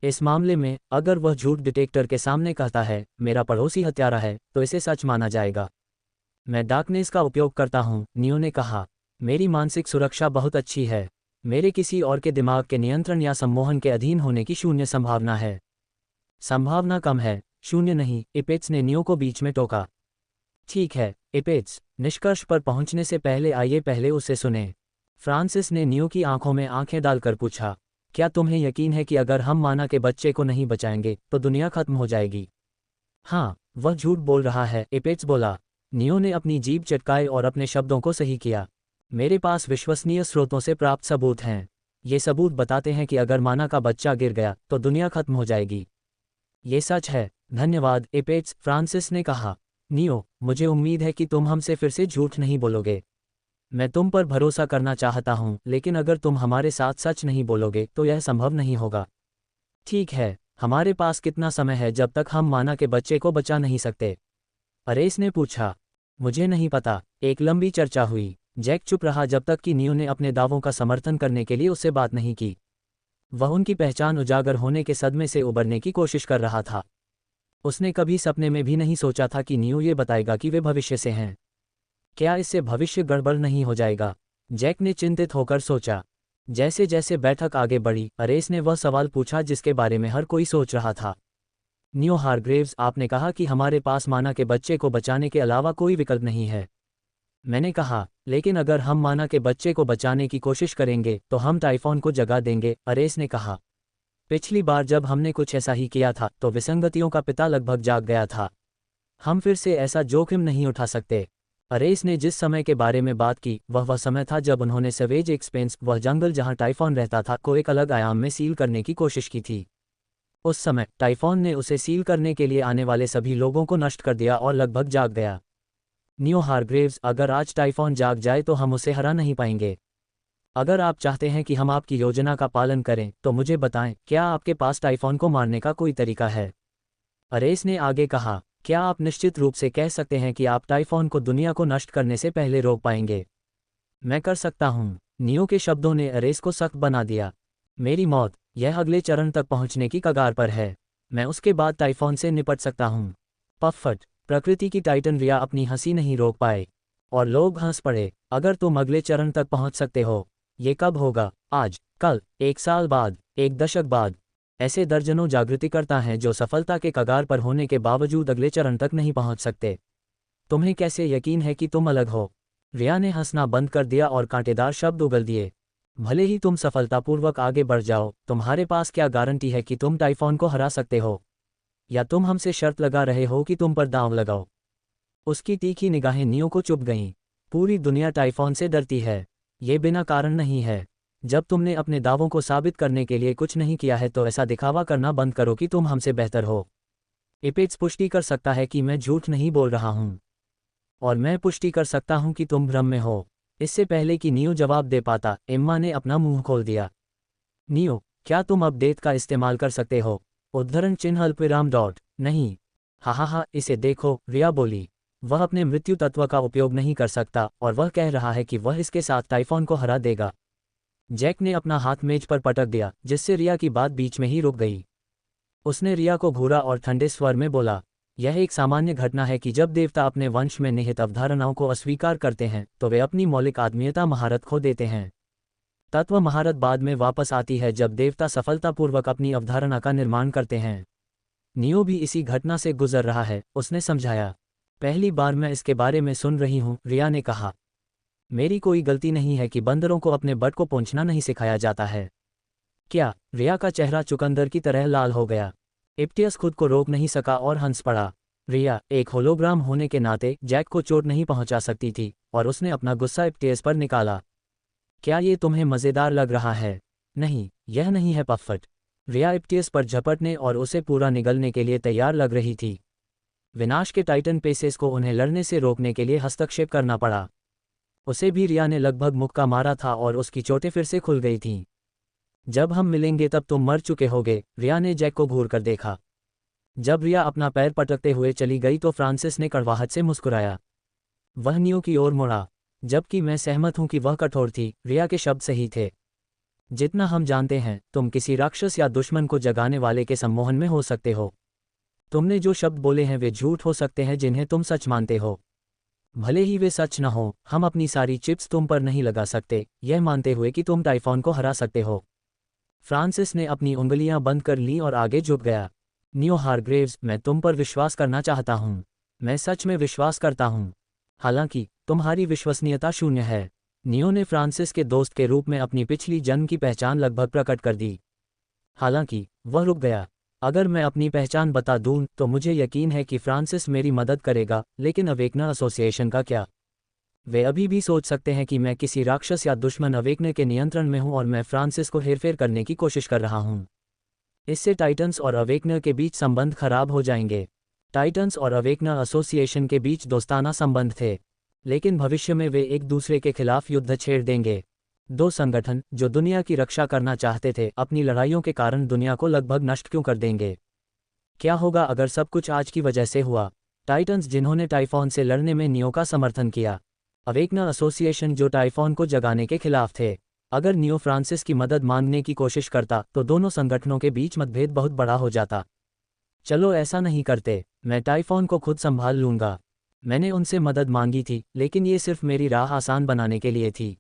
[SPEAKER 1] इस मामले में अगर वह झूठ डिटेक्टर के सामने कहता है, मेरा पड़ोसी हत्यारा है, तो इसे सच माना जाएगा। मैं डार्कनेस का उपयोग करता हूं, नियो ने कहा। मेरी मानसिक सुरक्षा बहुत अच्छी है। मेरे किसी और के दिमाग के नियंत्रण या सम्मोहन के अधीन होने की शून्य संभावना है। संभावना कम है, शून्य नहीं, एपेट्स ने नियो को बीच में टोका। ठीक है एपेट्स, निष्कर्ष पर पहुंचने से पहले आइए पहले उसे सुने। फ्रांसिस ने नियो की आंखों में आंखें डालकर पूछा, क्या तुम्हें यकीन है कि अगर हम माना के बच्चे को नहीं बचाएंगे तो दुनिया खत्म हो जाएगी? हाँ, वह झूठ बोल रहा है, एपेट्स बोला। नियो ने अपनी जीभ चटकाई और अपने शब्दों को सही किया। मेरे पास विश्वसनीय स्रोतों से प्राप्त सबूत हैं। ये सबूत बताते हैं कि अगर माना का बच्चा गिर गया तो दुनिया खत्म हो जाएगी। ये सच है। धन्यवाद एपेक्स, फ्रांसिस ने कहा। नियो, मुझे उम्मीद है कि तुम हमसे फिर से झूठ नहीं बोलोगे। मैं तुम पर भरोसा करना चाहता हूँ, लेकिन अगर तुम हमारे साथ सच नहीं बोलोगे तो यह संभव नहीं होगा। ठीक है, हमारे पास कितना समय है जब तक हम माना के बच्चे को बचा नहीं सकते? अरेस ने पूछा। मुझे नहीं पता। एक लंबी चर्चा हुई। जैक चुप रहा जब तक कि नियो ने अपने दावों का समर्थन करने के लिए उससे बात नहीं की। वह उनकी पहचान उजागर होने के सदमे से उबरने की कोशिश कर रहा था। उसने कभी सपने में भी नहीं सोचा था कि नियो ये बताएगा कि वे भविष्य से हैं। क्या इससे भविष्य गड़बड़ नहीं हो जाएगा? जैक ने चिंतित होकर सोचा। जैसे जैसे बैठक आगे बढ़ी, अरेस ने वह सवाल पूछा जिसके बारे में हर कोई सोच रहा था। नियो हारग्रेव्स, आपने कहा कि हमारे पास माना के बच्चे को बचाने के अलावा कोई विकल्प नहीं है। मैंने कहा, लेकिन अगर हम माना के बच्चे को बचाने की कोशिश करेंगे तो हम टाइफॉन को जगा देंगे, अरेस ने कहा। पिछली बार जब हमने कुछ ऐसा ही किया था तो विसंगतियों का पिता लगभग जाग गया था। हम फिर से ऐसा जोखिम नहीं उठा सकते। अरेस ने जिस समय के बारे में बात की वह समय था जब उन्होंने सवेज एक्सपेंस, वह जंगल जहां टाइफॉन रहता था, को एक अलग आयाम में सील करने की कोशिश की थी। उस समय टाइफॉन ने उसे सील करने के लिए आने वाले सभी लोगों को नष्ट कर दिया और लगभग जाग गया। नियो हारग्रेव्स, अगर आज टाइफॉन जाग जाए तो हम उसे हरा नहीं पाएंगे। अगर आप चाहते हैं कि हम आपकी योजना का पालन करें तो मुझे बताएं, क्या आपके पास टाइफॉन को मारने का कोई तरीका है? अरेस ने आगे कहा, क्या आप निश्चित रूप से कह सकते हैं कि आप टाइफॉन को दुनिया को नष्ट करने से पहले रोक पाएंगे? मैं कर सकता हूँ। नियो के शब्दों ने अरेस को सख्त बना दिया। मेरी मौत, यह अगले चरण तक पहुंचने की कगार पर है। मैं उसके बाद टाइफॉन से निपट सकता हूँ। पफट, प्रकृति की टाइटन रिया अपनी हंसी नहीं रोक पाए और लोग हंस पड़े। अगर तुम अगले चरण तक पहुंच सकते हो, ये कब होगा? आज, कल, 1 साल बाद, 1 दशक बाद? ऐसे दर्जनों जागृतिकर्ता हैं जो सफलता के कगार पर होने के बावजूद अगले चरण तक नहीं पहुंच सकते। तुम्हें कैसे यकीन है कि तुम अलग हो? रिया ने हंसना बंद कर दिया और कांटेदार शब्द उगल दिए। भले ही तुम सफलतापूर्वक आगे बढ़ जाओ, तुम्हारे पास क्या गारंटी है कि तुम टाइफॉन को हरा सकते हो? या तुम हमसे शर्त लगा रहे हो कि तुम पर दांव लगाओ? उसकी तीखी निगाहें नियो को चुभ गईं। पूरी दुनिया टाइफॉन से डरती है। ये बिना कारण नहीं है। जब तुमने अपने दावों को साबित करने के लिए कुछ नहीं किया है तो ऐसा दिखावा करना बंद करो कि तुम हमसे बेहतर हो। एपेक्स पुष्टि कर सकता है कि मैं झूठ नहीं बोल रहा हूँ। और मैं पुष्टि कर सकता हूँ कि तुम भ्रम में हो। इससे पहले कि नियो जवाब दे पाता, एम्मा ने अपना मुंह खोल दिया। नियो, क्या तुम अपडेट का इस्तेमाल कर सकते हो? उद्धरण चिन्ह अल्पविराम डॉट। नहीं। हा, इसे देखो, रिया बोली। वह अपने मृत्यु तत्व का उपयोग नहीं कर सकता और वह कह रहा है कि वह इसके साथ टाइफॉन को हरा देगा। जैक ने अपना हाथ मेज पर पटक दिया, जिससे रिया की बात बीच में ही रुक गई। उसने रिया को घूरा और ठंडे स्वर में बोला, यह एक सामान्य घटना है कि जब देवता अपने वंश में निहित अवधारणाओं को अस्वीकार करते हैं तो वे अपनी मौलिक आत्मीयता महारत खो देते हैं। तत्व महारत बाद में वापस आती है जब देवता सफलतापूर्वक अपनी अवधारणा का निर्माण करते हैं। नियो भी इसी घटना से गुजर रहा है, उसने समझाया। पहली बार मैं इसके बारे में सुन रही हूँ, रिया ने कहा। मेरी कोई गलती नहीं है कि बंदरों को अपने बट को पोंछना नहीं सिखाया जाता है। क्या? रिया का चेहरा चुकंदर की तरह लाल हो गया। इप्टियस खुद को रोक नहीं सका और हंस पड़ा। रिया, एक होलोग्राम होने के नाते जैक को चोट नहीं पहुंचा सकती थी, और उसने अपना गुस्सा इप्टियस पर निकाला। क्या ये तुम्हें मज़ेदार लग रहा है? नहीं, यह नहीं है पफट। रिया इप्टियस पर झपटने और उसे पूरा निगलने के लिए तैयार लग रही थी। विनाश के टाइटन पेसेस को उन्हें लड़ने से रोकने के लिए हस्तक्षेप करना पड़ा। उसे भी रिया ने लगभग मुक्का मारा था और उसकी चोटें फिर से खुल गई थीं। जब हम मिलेंगे तब तुम मर चुके होगे, रिया ने जैक को घूर कर देखा। जब रिया अपना पैर पटकते हुए चली गई तो फ्रांसिस ने कड़वाहट से मुस्कुराया। वह नियो की ओर मुड़ा। जबकि मैं सहमत हूं कि वह कठोर थी, रिया के शब्द सही थे। जितना हम जानते हैं, तुम किसी राक्षस या दुश्मन को जगाने वाले के सम्मोहन में हो सकते हो। तुमने जो शब्द बोले हैं वे झूठ हो सकते हैं जिन्हें तुम सच मानते हो। भले ही वे सच न हो, हम अपनी सारी चिप्स तुम पर नहीं लगा सकते, यह मानते हुए कि तुम टाइफॉन को हरा सकते हो। फ्रांसिस ने अपनी उंगलियां बंद कर लीं और आगे झुक गया। नियो हारग्रेव्स, मैं तुम पर विश्वास करना चाहता हूँ। मैं सच में विश्वास करता हूँ। हालांकि तुम्हारी विश्वसनीयता शून्य है। नियो ने फ्रांसिस के दोस्त के रूप में अपनी पिछली जन्म की पहचान लगभग प्रकट कर दी। हालांकि वह रुक गया। अगर मैं अपनी पहचान बता दूं तो मुझे यकीन है कि फ्रांसिस मेरी मदद करेगा, लेकिन अवेकना एसोसिएशन का क्या? वे अभी भी सोच सकते हैं कि मैं किसी राक्षस या दुश्मन अवेकनर के नियंत्रण में हूं और मैं फ्रांसिस को हेरफेर करने की कोशिश कर रहा हूं। इससे टाइटन्स और अवेकनर के बीच संबंध खराब हो जाएंगे। टाइटन्स और अवेकनर एसोसिएशन के बीच दोस्ताना संबंध थे, लेकिन भविष्य में वे एक दूसरे के खिलाफ युद्ध छेड़ देंगे। दो संगठन जो दुनिया की रक्षा करना चाहते थे, अपनी लड़ाइयों के कारण दुनिया को लगभग नष्ट क्यों कर देंगे? क्या होगा अगर सब कुछ आज की वजह से हुआ? टाइटन्स जिन्होंने टाइफॉन से लड़ने में नियो का समर्थन किया, अवेकनर एसोसिएशन जो टाइफॉन को जगाने के खिलाफ थे। अगर नियो फ्रांसिस की मदद मांगने की कोशिश करता तो दोनों संगठनों के बीच मतभेद बहुत बड़ा हो जाता। चलो ऐसा नहीं करते, मैं टाइफॉन को खुद संभाल लूंगा। मैंने उनसे मदद मांगी थी, लेकिन ये सिर्फ मेरी राह आसान बनाने के लिए थी।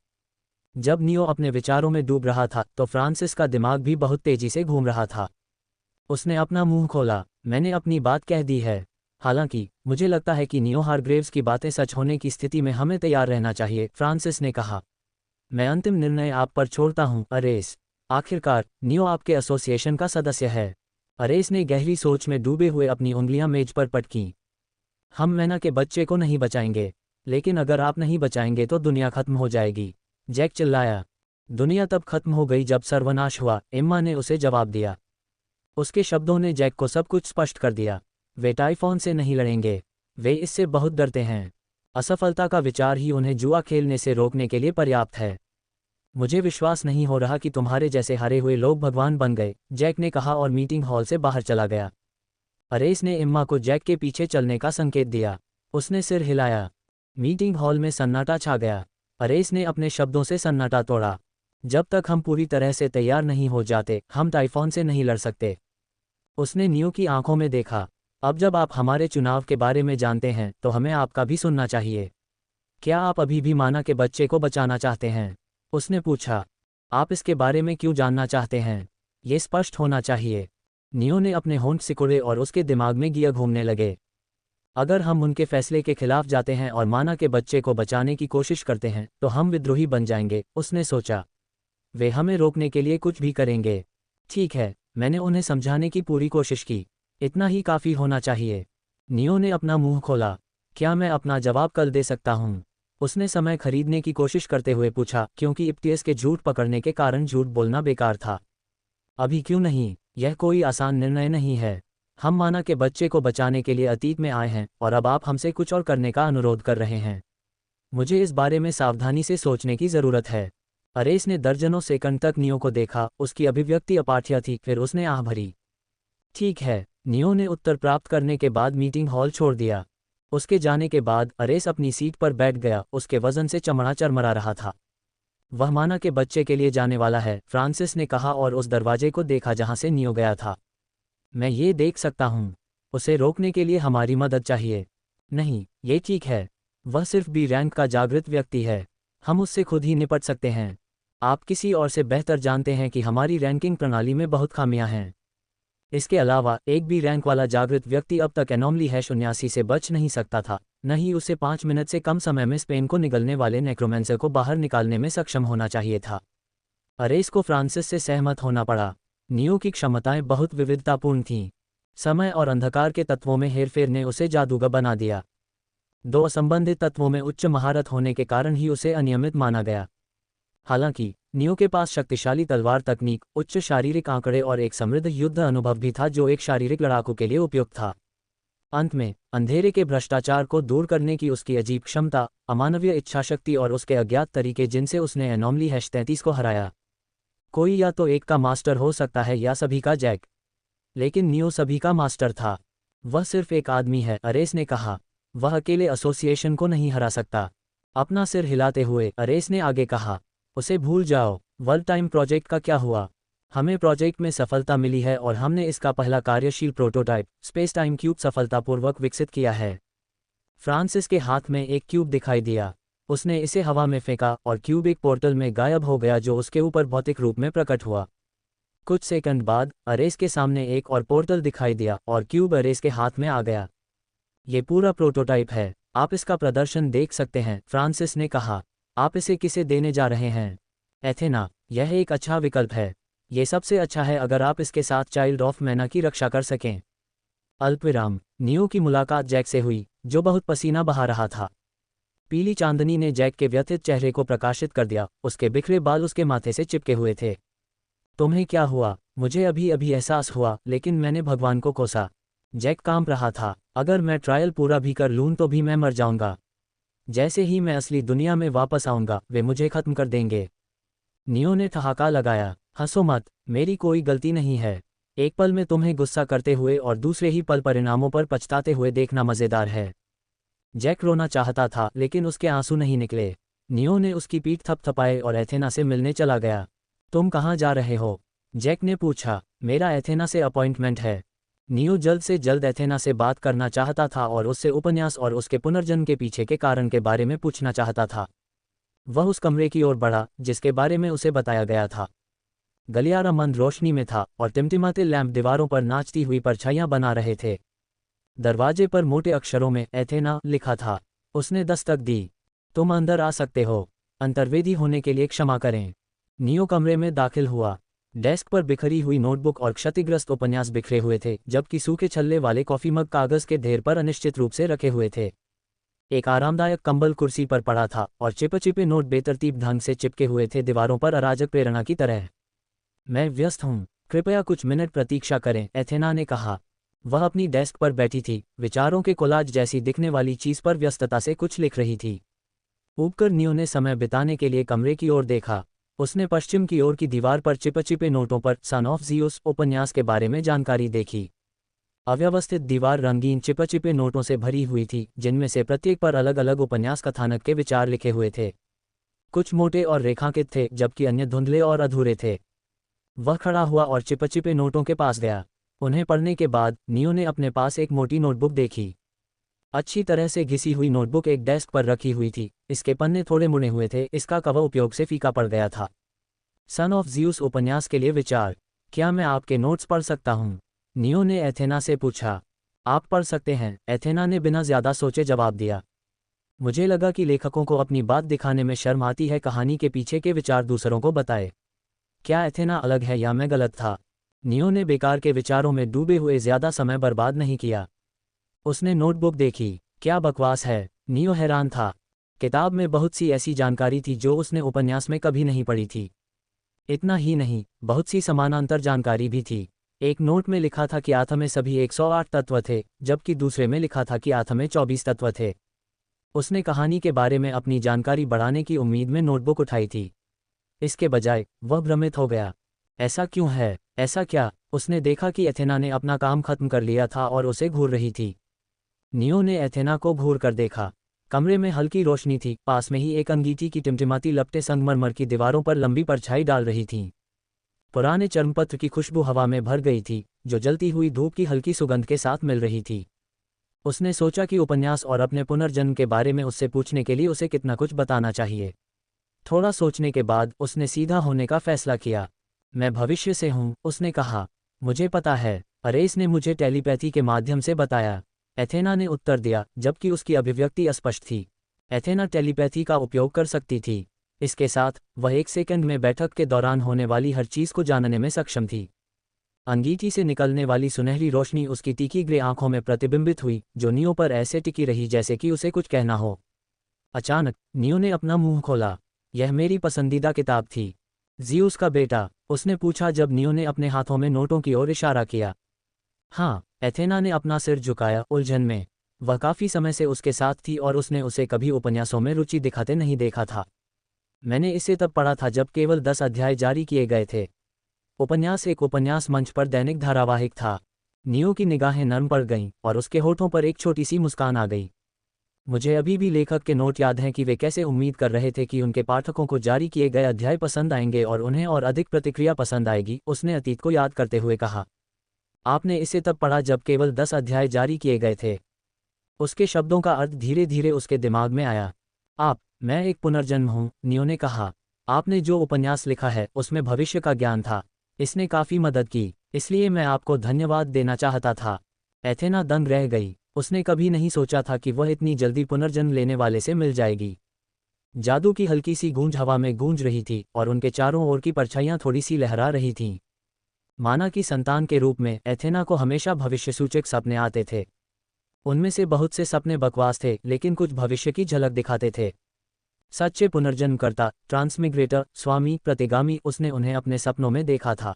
[SPEAKER 1] जब नियो अपने विचारों में डूब रहा था तो फ्रांसिस का दिमाग भी बहुत तेजी से घूम रहा था। उसने अपना मुंह खोला, मैंने अपनी बात कह दी है। हालांकि मुझे लगता है कि नियो हारग्रेव्स की बातें सच होने की स्थिति में हमें तैयार रहना चाहिए, फ्रांसिस ने कहा। मैं अंतिम निर्णय आप पर छोड़ता हूं, अरेस। आखिरकार नियो आपके एसोसिएशन का सदस्य है। अरेस ने गहरी सोच में डूबे हुए अपनी उंगलियां मेज पर पटकीं। हम मैना के बच्चे को नहीं बचाएंगे, लेकिन अगर आप नहीं बचाएंगे तो दुनिया खत्म हो जाएगी, जैक चिल्लाया। दुनिया तब खत्म हो गई जब सर्वनाश हुआ, एम्मा ने उसे जवाब दिया। उसके शब्दों ने जैक को सब कुछ स्पष्ट कर दिया। वे टाइफॉन से नहीं लड़ेंगे, वे इससे बहुत डरते हैं। असफलता का विचार ही उन्हें जुआ खेलने से रोकने के लिए पर्याप्त है। मुझे विश्वास नहीं हो रहा कि तुम्हारे जैसे हारे हुए लोग भगवान बन गए, जैक ने कहा और मीटिंग हॉल से बाहर चला गया। अरेस ने एम्मा को जैक के पीछे चलने का संकेत दिया। उसने सिर हिलाया। मीटिंग हॉल में सन्नाटा छा गया। अरेस ने अपने शब्दों से सन्नाटा तोड़ा। जब तक हम पूरी तरह से तैयार नहीं हो जाते, हम टाइफॉन से नहीं लड़ सकते। उसने नियो की आंखों में देखा। अब जब आप हमारे चुनाव के बारे में जानते हैं तो हमें आपका भी सुनना चाहिए। क्या आप अभी भी माना के बच्चे को बचाना चाहते हैं? उसने पूछा। आप इसके बारे में क्यों जानना चाहते हैं? ये स्पष्ट होना चाहिए। नियो ने अपने होंठ सिकुड़े और उसके दिमाग में गियर घूमने लगे। अगर हम उनके फैसले के खिलाफ जाते हैं और माना के बच्चे को बचाने की कोशिश करते हैं तो हम विद्रोही बन जाएंगे, उसने सोचा। वे हमें रोकने के लिए कुछ भी करेंगे। ठीक है, मैंने उन्हें समझाने की पूरी कोशिश की। इतना ही काफ़ी होना चाहिए। नियो ने अपना मुंह खोला। क्या मैं अपना जवाब कल दे सकता हूँ? उसने समय खरीदने की कोशिश करते हुए पूछा, क्योंकि इप्तियस के झूठ पकड़ने के कारण झूठ बोलना बेकार था। अभी क्यों नहीं? यह कोई आसान निर्णय नहीं है। हम माना के बच्चे को बचाने के लिए अतीत में आए हैं और अब आप हमसे कुछ और करने का अनुरोध कर रहे हैं। मुझे इस बारे में सावधानी से सोचने की ज़रूरत है। अरेस ने दर्जनों सेकंड तक नियो को देखा। उसकी अभिव्यक्ति अपाठ्य थी। फिर उसने आह भरी। ठीक है, नियो ने उत्तर प्राप्त करने के बाद मीटिंग हॉल छोड़ दिया। उसके जाने के बाद अरेस अपनी सीट पर बैठ गया। उसके वजन से चमड़ा चरमरा रहा था। वह माना के बच्चे के लिए जाने वाला है, फ्रांसिस ने कहा और उस दरवाजे को देखा जहां से नियो गया था। मैं ये देख सकता हूँ। उसे रोकने के लिए हमारी मदद चाहिए। नहीं, ये ठीक है। वह सिर्फ बी रैंक का जागृत व्यक्ति है। हम उससे खुद ही निपट सकते हैं। आप किसी और से बेहतर जानते हैं कि हमारी रैंकिंग प्रणाली में बहुत खामियां हैं। इसके अलावा एक बी रैंक वाला जागृत व्यक्ति अब तक एनॉमली #79 से बच नहीं सकता था, न ही उसे 5 मिनट से कम समय में स्पेन को निगलने वाले नेक्रोमेंसर को बाहर निकालने में सक्षम होना चाहिए था। अरेस को फ्रांसिस से सहमत होना पड़ा। नियो की क्षमताएं बहुत विविधतापूर्ण थीं। समय और अंधकार के तत्वों में हेरफेर ने उसे जादूगर बना दिया। दो असंबंधित तत्वों में उच्च महारत होने के कारण ही उसे अनियमित माना गया। हालांकि नियो के पास शक्तिशाली तलवार तकनीक, उच्च शारीरिक आंकड़े और एक समृद्ध युद्ध अनुभव भी था जो एक शारीरिक लड़ाकू के लिए उपयुक्त था। अंत में अंधेरे के भ्रष्टाचार को दूर करने की उसकी अजीब क्षमता, अमानवीय इच्छाशक्ति और उसके अज्ञात तरीके जिनसे उसने एनॉमली #33 को हराया। कोई या तो एक का मास्टर हो सकता है या सभी का जैक, लेकिन नियो सभी का मास्टर था। वह सिर्फ एक आदमी है, अरेस ने कहा। वह अकेले एसोसिएशन को नहीं हरा सकता। अपना सिर हिलाते हुए अरेस ने आगे कहा, उसे भूल जाओ। वर्ल्ड टाइम प्रोजेक्ट का क्या हुआ? हमें प्रोजेक्ट में सफलता मिली है और हमने इसका पहला कार्यशील प्रोटोटाइप, स्पेस टाइम क्यूब, सफलतापूर्वक विकसित किया है। फ्रांसिस के हाथ में एक क्यूब दिखाई दिया। उसने इसे हवा में फेंका और क्यूब एक पोर्टल में गायब हो गया जो उसके ऊपर भौतिक रूप में प्रकट हुआ। कुछ सेकंड बाद अरेस के सामने एक और पोर्टल दिखाई दिया और क्यूब अरेस के हाथ में आ गया। ये पूरा प्रोटोटाइप है, आप इसका प्रदर्शन देख सकते हैं, फ्रांसिस ने कहा। आप इसे किसे देने जा रहे हैं? एथेना, यह एक अच्छा विकल्प है। ये सबसे अच्छा है अगर आप इसके साथ चाइल्ड ऑफ मैना की रक्षा कर सकें। अल्पविराम। नियो की मुलाकात जैक से हुई, जो बहुत पसीना बहा रहा था। पीली चांदनी ने जैक के व्यथित चेहरे को प्रकाशित कर दिया, उसके बिखरे बाल उसके माथे से चिपके हुए थे। तुम्हें क्या हुआ? मुझे अभी अभी एहसास हुआ, लेकिन मैंने भगवान को कोसा। जैक कांप रहा था। अगर मैं ट्रायल पूरा भी कर लूँ तो भी मैं मर जाऊंगा। जैसे ही मैं असली दुनिया में वापस आऊंगा वे मुझे खत्म कर देंगे। नियो ने ठहाका लगाया। हंसो मत, मेरी कोई गलती नहीं है। एक पल में तुम्हें गुस्सा करते हुए और दूसरे ही पल परिणामों पर पछताते हुए देखना मज़ेदार है। जैक रोना चाहता था लेकिन उसके आंसू नहीं निकले। नियो ने उसकी पीठ थपथपाए और एथेना से मिलने चला गया। तुम कहाँ जा रहे हो? जैक ने पूछा। मेरा एथेना से अपॉइंटमेंट है। नियो जल्द से जल्द एथेना से बात करना चाहता था और उससे उपन्यास और उसके पुनर्जन्म के पीछे के कारण के बारे में पूछना चाहता था। वह उस कमरे की ओर बढ़ा जिसके बारे में उसे बताया गया था। गलियारा मंद रोशनी में था और टिमटिमाते लैंप दीवारों पर नाचती हुई परछाइयां बना रहे थे। दरवाजे पर मोटे अक्षरों में एथेना लिखा था। उसने दस्तक दी। तुम अंदर आ सकते हो। अंतर्वेदी होने के लिए क्षमा करें। नियो कमरे में दाखिल हुआ। डेस्क पर बिखरी हुई नोटबुक और क्षतिग्रस्त उपन्यास बिखरे हुए थे, जबकि सूखे छल्ले वाले कॉफी मग कागज के ढेर पर अनिश्चित रूप से रखे हुए थे। एक आरामदायक कंबल कुर्सी पर पड़ा था और चिपचिपे नोट बेतरतीब ढंग से चिपके हुए थे दीवारों पर अराजक प्रेरणा की तरह। मैं व्यस्त हूँ, कृपया कुछ मिनट प्रतीक्षा करें, एथेना ने कहा। वह अपनी डेस्क पर बैठी थी, विचारों के कोलाज जैसी दिखने वाली चीज पर व्यस्तता से कुछ लिख रही थी। ऊपर नियो ने समय बिताने के लिए कमरे की ओर देखा। उसने पश्चिम की ओर की दीवार पर चिपचिपे नोटों पर सन ऑफ ज़ीउस उपन्यास के बारे में जानकारी देखी। अव्यवस्थित दीवार रंगीन चिपचिपे नोटों से भरी हुई थी, जिनमें से प्रत्येक पर अलग अलग उपन्यास कथानक के विचार लिखे हुए थे। कुछ मोटे और रेखांकित थे, जबकि अन्य धुंधले और अधूरे थे। वह खड़ा हुआ और चिपचिपे नोटों के पास गया। उन्हें पढ़ने के बाद नियो ने अपने पास एक मोटी नोटबुक देखी। अच्छी तरह से घिसी हुई नोटबुक एक डेस्क पर रखी हुई थी। इसके पन्ने थोड़े मुड़े हुए थे, इसका कवर उपयोग से फीका पड़ गया था। सन ऑफ ज़ीउस उपन्यास के लिए विचार। क्या मैं आपके नोट्स पढ़ सकता हूँ? नियो ने एथेना से पूछा। आप पढ़ सकते हैं, एथेना ने बिना ज्यादा सोचे जवाब दिया। मुझे लगा कि लेखकों को अपनी बात दिखाने में शर्म आती है, कहानी के पीछे के विचार दूसरों को बताए। क्या एथेना अलग है या मैं गलत था? नियो ने बेकार के विचारों में डूबे हुए ज्यादा समय बर्बाद नहीं किया। उसने नोटबुक देखी। क्या बकवास है, नियो हैरान था। किताब में बहुत सी ऐसी जानकारी थी जो उसने उपन्यास में कभी नहीं पढ़ी थी। इतना ही नहीं, बहुत सी समानांतर जानकारी भी थी। एक नोट में लिखा था कि आथम में सभी 108 तत्व थे, जबकि दूसरे में लिखा था कि आथम में 24 तत्व थे। उसने कहानी के बारे में अपनी जानकारी बढ़ाने की उम्मीद में नोटबुक उठाई थी। इसके बजाय वह भ्रमित हो गया। ऐसा क्यों है? ऐसा क्या? उसने देखा कि एथेना ने अपना काम खत्म कर लिया था और उसे घूर रही थी। नियो ने एथेना को घूर कर देखा। कमरे में हल्की रोशनी थी, पास में ही एक अंगीठी की टिमटिमाती लपटें संगमरमर की दीवारों पर लंबी परछाई डाल रही थीं। पुराने चर्मपत्र की खुशबू हवा में भर गई थी, जो जलती हुई धूप की हल्की सुगंध के साथ मिल रही थी। उसने सोचा कि उपन्यास और अपने पुनर्जन्म के बारे में उससे पूछने के लिए उसे कितना कुछ बताना चाहिए। थोड़ा सोचने के बाद उसने सीधा होने का फैसला किया। मैं भविष्य से हूँ, उसने कहा। मुझे पता है, अरेस ने मुझे टेलीपैथी के माध्यम से बताया, एथेना ने उत्तर दिया, जबकि उसकी अभिव्यक्ति अस्पष्ट थी। एथेना टेलीपैथी का उपयोग कर सकती थी। इसके साथ वह एक सेकंड में बैठक के दौरान होने वाली हर चीज को जानने में सक्षम थी। अंगीठी से निकलने वाली सुनहरी रोशनी उसकी तीखी ग्रे आंखों में प्रतिबिंबित हुई, जो नियो पर ऐसे टिकी रही जैसे कि उसे कुछ कहना हो। अचानक नियो ने अपना मुंह खोला। यह मेरी पसंदीदा किताब थी। ज़ीउस का बेटा, उसने पूछा जब नियो ने अपने हाथों में नोटों की ओर इशारा किया। हाँ, एथेना ने अपना सिर झुकाया, उलझन में। वह काफी समय से उसके साथ थी और उसने उसे कभी उपन्यासों में रुचि दिखाते नहीं देखा था। मैंने इसे तब पढ़ा था जब केवल 10 अध्याय जारी किए गए थे। उपन्यास एक उपन्यास मंच पर दैनिक धारावाहिक था। नियो की निगाहें नर्म पड़ गईं और उसके होठों पर एक छोटी सी मुस्कान आ गई। मुझे अभी भी लेखक के नोट याद हैं कि वे कैसे उम्मीद कर रहे थे कि उनके पाठकों को जारी किए गए अध्याय पसंद आएंगे और उन्हें और अधिक प्रतिक्रिया पसंद आएगी, उसने अतीत को याद करते हुए कहा। आपने इसे तब पढ़ा जब केवल 10 अध्याय जारी किए गए थे। उसके शब्दों का अर्थ धीरे धीरे उसके दिमाग में आया। मैं एक पुनर्जन्म हूँ, नियो ने कहा। आपने जो उपन्यास लिखा है उसमें भविष्य का ज्ञान था। इसने काफी मदद की, इसलिए मैं आपको धन्यवाद देना चाहता था। एथेना दंग रह गई। उसने कभी नहीं सोचा था कि वह इतनी जल्दी पुनर्जन्म लेने वाले से मिल जाएगी। जादू की हल्की सी गूंज हवा में गूंज रही थी और उनके चारों ओर की परछाइयां थोड़ी सी लहरा रही थीं। माना कि संतान के रूप में एथेना को हमेशा भविष्यसूचक सपने आते थे। उनमें से बहुत से सपने बकवास थे, लेकिन कुछ भविष्य की झलक दिखाते थे। सच्चे पुनर्जन्मकर्ता, ट्रांसमिग्रेटर, स्वामी, प्रतिगामी, उसने उन्हें अपने सपनों में देखा था।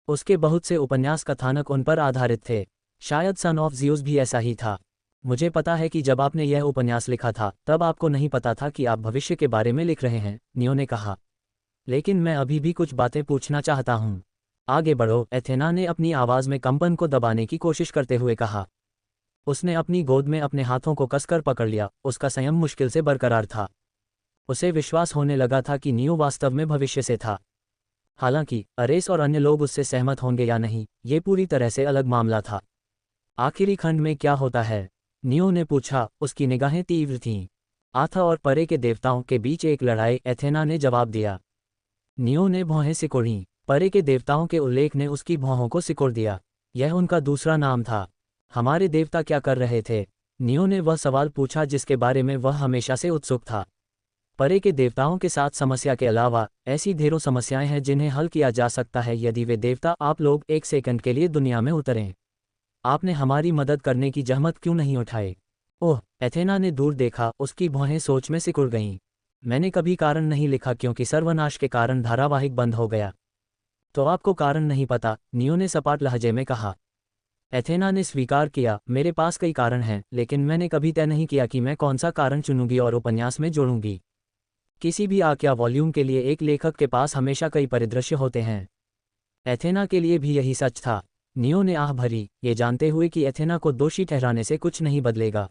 [SPEAKER 1] उसके बहुत से उपन्यास कथानक उन पर आधारित थे। शायद सन ऑफ ज़्यूस भी ऐसा ही था। मुझे पता है कि जब आपने यह उपन्यास लिखा था तब आपको नहीं पता था कि आप भविष्य के बारे में लिख रहे हैं, नियो ने कहा। लेकिन मैं अभी भी कुछ बातें पूछना चाहता हूँ। आगे बढ़ो, एथेना ने अपनी आवाज़ में कंपन को दबाने की कोशिश करते हुए कहा। उसने अपनी गोद में अपने हाथों को कसकर पकड़ लिया, उसका संयम मुश्किल से बरकरार था। उसे विश्वास होने लगा था कि नियो वास्तव में भविष्य से था। हालांकि अरेस और अन्य लोग उससे सहमत होंगे या नहीं, ये पूरी तरह से अलग मामला था। आखिरी खंड में क्या होता है? नियो ने पूछा, उसकी निगाहें तीव्र थीं। आथा और परे के देवताओं के बीच एक लड़ाई, एथेना ने जवाब दिया। नियो ने भौहें सिकोड़ीं। परे के देवताओं के उल्लेख ने उसकी भौहों को सिकोड़ दिया। यह उनका दूसरा नाम था। हमारे देवता क्या कर रहे थे? नियो ने वह सवाल पूछा जिसके बारे में वह हमेशा से उत्सुक था। परे के देवताओं के साथ समस्या के अलावा ऐसी ढेरों समस्याएं हैं जिन्हें हल किया जा सकता है यदि वे देवता आप लोग एक सेकंड के लिए दुनिया में उतरें। आपने हमारी मदद करने की जहमत क्यों नहीं उठाई? ओह, एथेना ने दूर देखा, उसकी भौहें सोच में सिकुड़ गईं। मैंने कभी कारण नहीं लिखा क्योंकि सर्वनाश के कारण धारावाहिक बंद हो गया। तो आपको कारण नहीं पता? नियो ने सपाट लहजे में कहा। एथेना ने स्वीकार किया, मेरे पास कई कारण हैं, लेकिन मैंने कभी तय नहीं किया कि मैं कौन सा कारण चुनूंगी और उपन्यास में जोड़ूंगी। किसी भी आख्या वॉल्यूम के लिए एक लेखक के पास हमेशा कई परिदृश्य होते हैं। एथेना के लिए भी यही सच था। नियो ने आह भरी, ये जानते हुए कि एथेना को दोषी ठहराने से कुछ नहीं बदलेगा।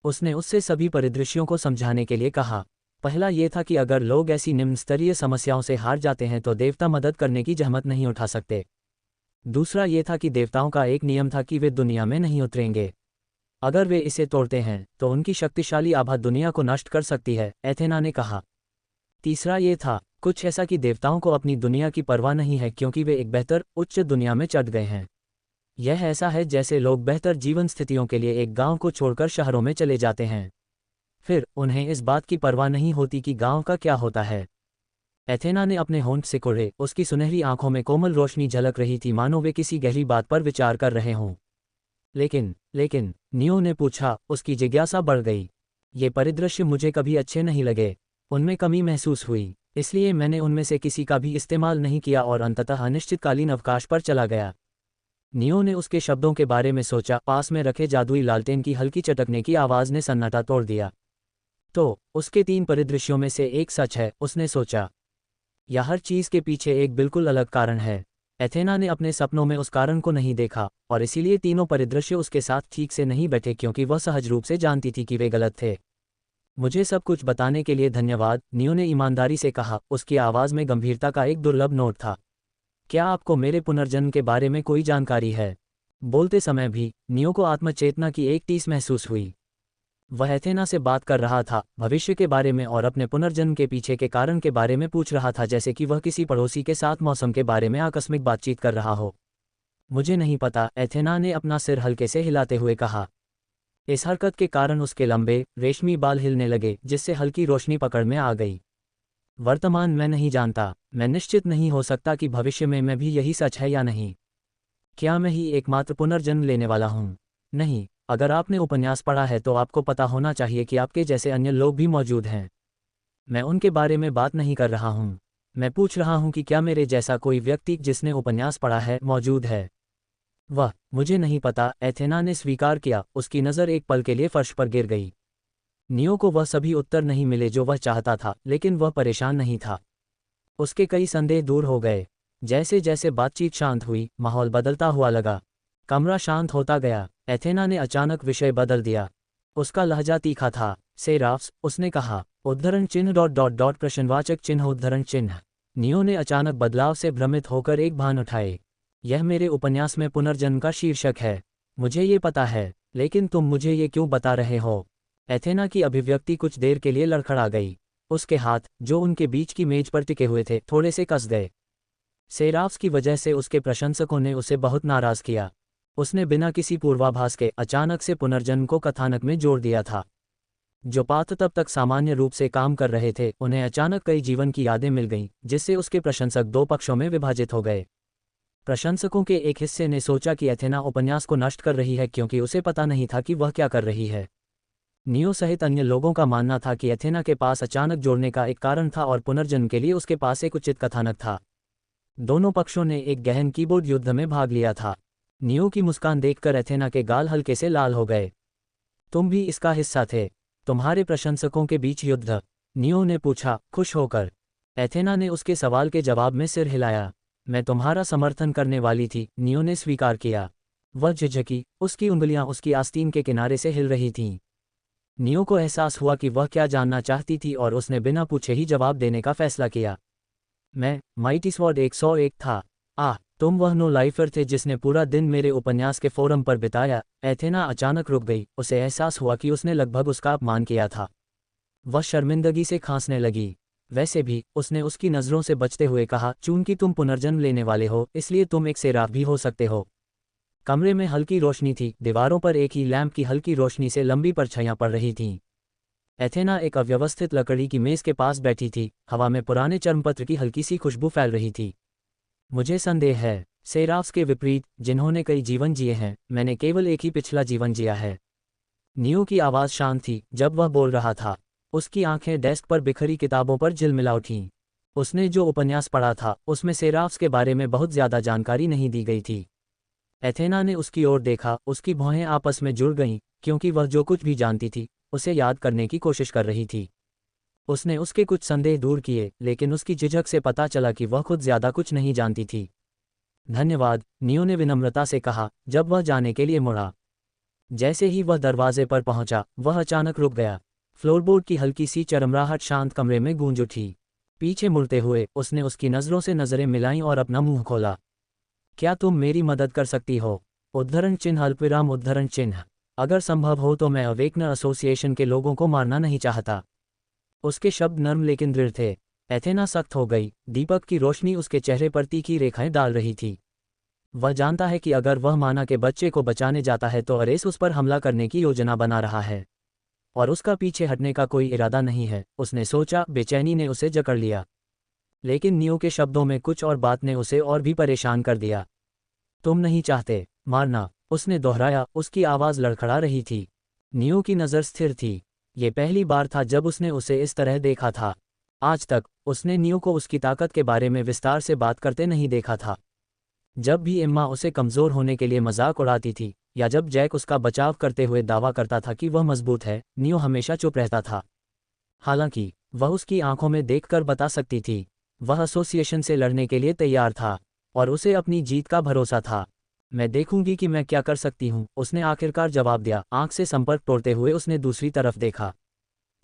[SPEAKER 1] उसने उससे सभी परिदृश्यों को समझाने के लिए कहा। पहला ये था कि अगर लोग ऐसी निम्न स्तरीय समस्याओं से हार जाते हैं तो देवता मदद करने की जहमत नहीं उठा सकते। दूसरा ये था कि देवताओं का एक नियम था कि वे दुनिया में नहीं उतरेंगे। अगर वे इसे तोड़ते हैं तो उनकी शक्तिशाली आभा दुनिया को नष्ट कर सकती है, एथेना ने कहा। तीसरा ये था कुछ ऐसा कि देवताओं को अपनी दुनिया की परवाह नहीं है क्योंकि वे एक बेहतर उच्च दुनिया में चढ़ गए हैं। यह ऐसा है जैसे लोग बेहतर जीवन स्थितियों के लिए एक गांव को छोड़कर शहरों में चले जाते हैं। फिर उन्हें इस बात की परवाह नहीं होती कि गांव का क्या होता है। एथेना ने अपने होंठ सिकोड़े, उसकी सुनहरी आंखों में कोमल रोशनी झलक रही थी मानो वे किसी गहरी बात पर विचार कर रहे हों। लेकिन नियो ने पूछा, उसकी जिज्ञासा बढ़ गई। ये परिदृश्य मुझे कभी अच्छे नहीं लगे। उनमें कमी महसूस हुई, इसलिए मैंने उनमें से किसी का भी इस्तेमाल नहीं किया और अंततः अनिश्चितकालीन अवकाश पर चला गया। नियो ने उसके शब्दों के बारे में सोचा। पास में रखे जादुई लालटेन की हल्की चटकने की आवाज़ ने सन्नाटा तोड़ दिया। तो उसके 3 परिदृश्यों में से एक सच है, उसने सोचा। या हर चीज़ के पीछे एक बिल्कुल अलग कारण है। एथेना ने अपने सपनों में उस कारण को नहीं देखा और इसीलिए तीनों परिदृश्य उसके साथ ठीक से नहीं बैठे क्योंकि वह सहज रूप से जानती थी कि वे गलत थे। मुझे सब कुछ बताने के लिए धन्यवाद, नियो ने ईमानदारी से कहा। उसकी आवाज़ में गंभीरता का एक दुर्लभ नोट था। क्या आपको मेरे पुनर्जन्म के बारे में कोई जानकारी है? बोलते समय भी नियो को आत्मचेतना की एक टीस महसूस हुई। वह एथेना से बात कर रहा था, भविष्य के बारे में और अपने पुनर्जन्म के पीछे के कारण के बारे में पूछ रहा था, जैसे कि वह किसी पड़ोसी के साथ मौसम के बारे में आकस्मिक बातचीत कर रहा हो। मुझे नहीं पता, एथेना ने अपना सिर हल्के से हिलाते हुए कहा। इस हरकत के कारण उसके लंबे रेशमी बाल हिलने लगे जिससे हल्की रोशनी पकड़ में आ गई। वर्तमान मैं नहीं जानता, मैं निश्चित नहीं हो सकता कि भविष्य में मैं भी यही सच है या नहीं। क्या मैं ही एकमात्र पुनर्जन्म लेने वाला हूँ? नहीं, अगर आपने उपन्यास पढ़ा है तो आपको पता होना चाहिए कि आपके जैसे अन्य लोग भी मौजूद हैं। मैं उनके बारे में बात नहीं कर रहा हूँ। मैं पूछ रहा हूँ कि क्या मेरे जैसा कोई व्यक्ति जिसने उपन्यास पढ़ा है मौजूद है? वह, मुझे नहीं पता, एथेना ने स्वीकार किया। उसकी नज़र एक पल के लिए फर्श पर गिर गई। नियो को वह सभी उत्तर नहीं मिले जो वह चाहता था, लेकिन वह परेशान नहीं था। उसके कई संदेह दूर हो गए। जैसे जैसे बातचीत शांत हुई, माहौल बदलता हुआ लगा। कमरा शांत होता गया। एथेना ने अचानक विषय बदल दिया। उसका लहजा तीखा था। सेराफ्स, उसने कहा। उद्धरण चिन्ह डॉट डॉट डॉट प्रश्नवाचक चिन्ह उद्धरण चिन्ह। नियो ने अचानक बदलाव से भ्रमित होकर एक भान उठाए। यह मेरे उपन्यास में पुनर्जन्म का शीर्षक है। मुझे ये पता है, लेकिन तुम मुझे ये क्यों बता रहे हो? एथेना की अभिव्यक्ति कुछ देर के लिए लड़खड़ा गई। उसके हाथ, जो उनके बीच की मेज पर टिके हुए थे, थोड़े से कस गए। सेराफ्स की वजह से उसके प्रशंसकों ने उसे बहुत नाराज किया। उसने बिना किसी पूर्वाभास के अचानक से पुनर्जन्म को कथानक में जोड़ दिया था। जो पात्र तब तक सामान्य रूप से काम कर रहे थे, उन्हें अचानक कई जीवन की यादें मिल गईं, जिससे उसके प्रशंसक 2 पक्षों में विभाजित हो गए। प्रशंसकों के एक हिस्से ने सोचा कि एथेना उपन्यास को नष्ट कर रही है क्योंकि उसे पता नहीं था कि वह क्या कर रही है। नियो सहित अन्य लोगों का मानना था कि एथेना के पास अचानक जोड़ने का एक कारण था और पुनर्जन्म के लिए उसके पास एक उचित कथानक था। दोनों पक्षों ने एक गहन कीबोर्ड युद्ध में भाग लिया था। नियो की मुस्कान देखकर एथेना के गाल हल्के से लाल हो गए। तुम भी इसका हिस्सा थे? तुम्हारे प्रशंसकों के बीच युद्ध? नियो ने पूछा, खुश होकर। एथेना ने उसके सवाल के जवाब में सिर हिलाया। मैं तुम्हारा समर्थन करने वाली थी, नियो ने स्वीकार किया। वह झिझकी, उसकी उंगलियां उसकी आस्तीन के किनारे से हिल रही थीं। नियो को एहसास हुआ कि वह क्या जानना चाहती थी और उसने बिना पूछे ही जवाब देने का फैसला किया। मैं माइटी स्वॉर्ड 101 था। तुम वह नो लाइफर थे जिसने पूरा दिन मेरे उपन्यास के फोरम पर बिताया। एथेना अचानक रुक गई। उसे एहसास हुआ कि उसने लगभग उसका अपमान किया था। वह शर्मिंदगी से खांसने लगी। वैसे भी, उसने उसकी नज़रों से बचते हुए कहा, चूंकि तुम पुनर्जन्म लेने वाले हो इसलिए तुम एक सेराफ भी हो सकते हो। कमरे में हल्की रोशनी थी, दीवारों पर एक ही लैंप की हल्की रोशनी से लंबी परछाइयां पड़ रही थीं। एथेना एक अव्यवस्थित लकड़ी की मेज के पास बैठी थी, हवा में पुराने चर्मपत्र की हल्की सी खुशबू फैल रही थी। मुझे संदेह है, सेराफ्स के विपरीत, जिन्होंने कई जीवन जिए हैं, मैंने केवल एक ही पिछला जीवन जिया है। नियो की आवाज़ शांत थी जब वह बोल रहा था। उसकी आंखें डेस्क पर बिखरी किताबों पर झिलमिला उठीं। उसने जो उपन्यास पढ़ा था उसमें सेराफ्स के बारे में बहुत ज़्यादा जानकारी नहीं दी गई थी। एथेना ने उसकी ओर देखा, उसकी भौहें आपस में जुड़ गईं, क्योंकि वह जो कुछ भी जानती थी उसे याद करने की कोशिश कर रही थी। उसने उसके कुछ संदेह दूर किए, लेकिन उसकी झिझक से पता चला कि वह खुद ज़्यादा कुछ नहीं जानती थी। धन्यवाद, नियो ने विनम्रता से कहा जब वह जाने के लिए मुड़ा। जैसे ही वह दरवाजे पर पहुंचा, वह अचानक रुक गया। फ्लोरबोर्ड की हल्की सी चरमराहट शांत कमरे में गूंज उठी। पीछे मुड़ते हुए उसने उसकी नज़रों से नज़रें मिलाईं और अपना मुंह खोला। क्या तुम मेरी मदद कर सकती हो? उद्धरण चिन्ह अल्पविराम उद्धरण चिन्ह। अगर संभव हो तो मैं अवेकनर एसोसिएशन के लोगों को मारना नहीं चाहता। उसके शब्द नर्म लेकिन दृढ़ थे। एथेना सख्त हो गई। दीपक की रोशनी उसके चेहरे पर तीखी रेखाएं डाल रही थी। वह जानता है कि अगर वह माना के बच्चे को बचाने जाता है तो अरेस उस पर हमला करने की योजना बना रहा है, और उसका पीछे हटने का कोई इरादा नहीं है। उसने सोचा। बेचैनी ने उसे जकड़ लिया, लेकिन नियो के शब्दों में कुछ और बात ने उसे और भी परेशान कर दिया। तुम नहीं चाहते मारना? उसने दोहराया, उसकी आवाज़ लड़खड़ा रही थी। नियो की नज़र स्थिर थी। ये पहली बार था जब उसने उसे इस तरह देखा था। आज तक उसने नियो को उसकी ताकत के बारे में विस्तार से बात करते नहीं देखा था। जब भी एम्मा उसे कमज़ोर होने के लिए मजाक उड़ाती थी, या जब जैक उसका बचाव करते हुए दावा करता था कि वह मजबूत है, नियो हमेशा चुप रहता था। हालांकि वह उसकी आंखों में देखकर बता सकती थी। वह एसोसिएशन से लड़ने के लिए तैयार था, और उसे अपनी जीत का भरोसा था। मैं देखूंगी कि मैं क्या कर सकती हूँ, उसने आखिरकार जवाब दिया। आंख से संपर्क तोड़ते हुए उसने दूसरी तरफ देखा।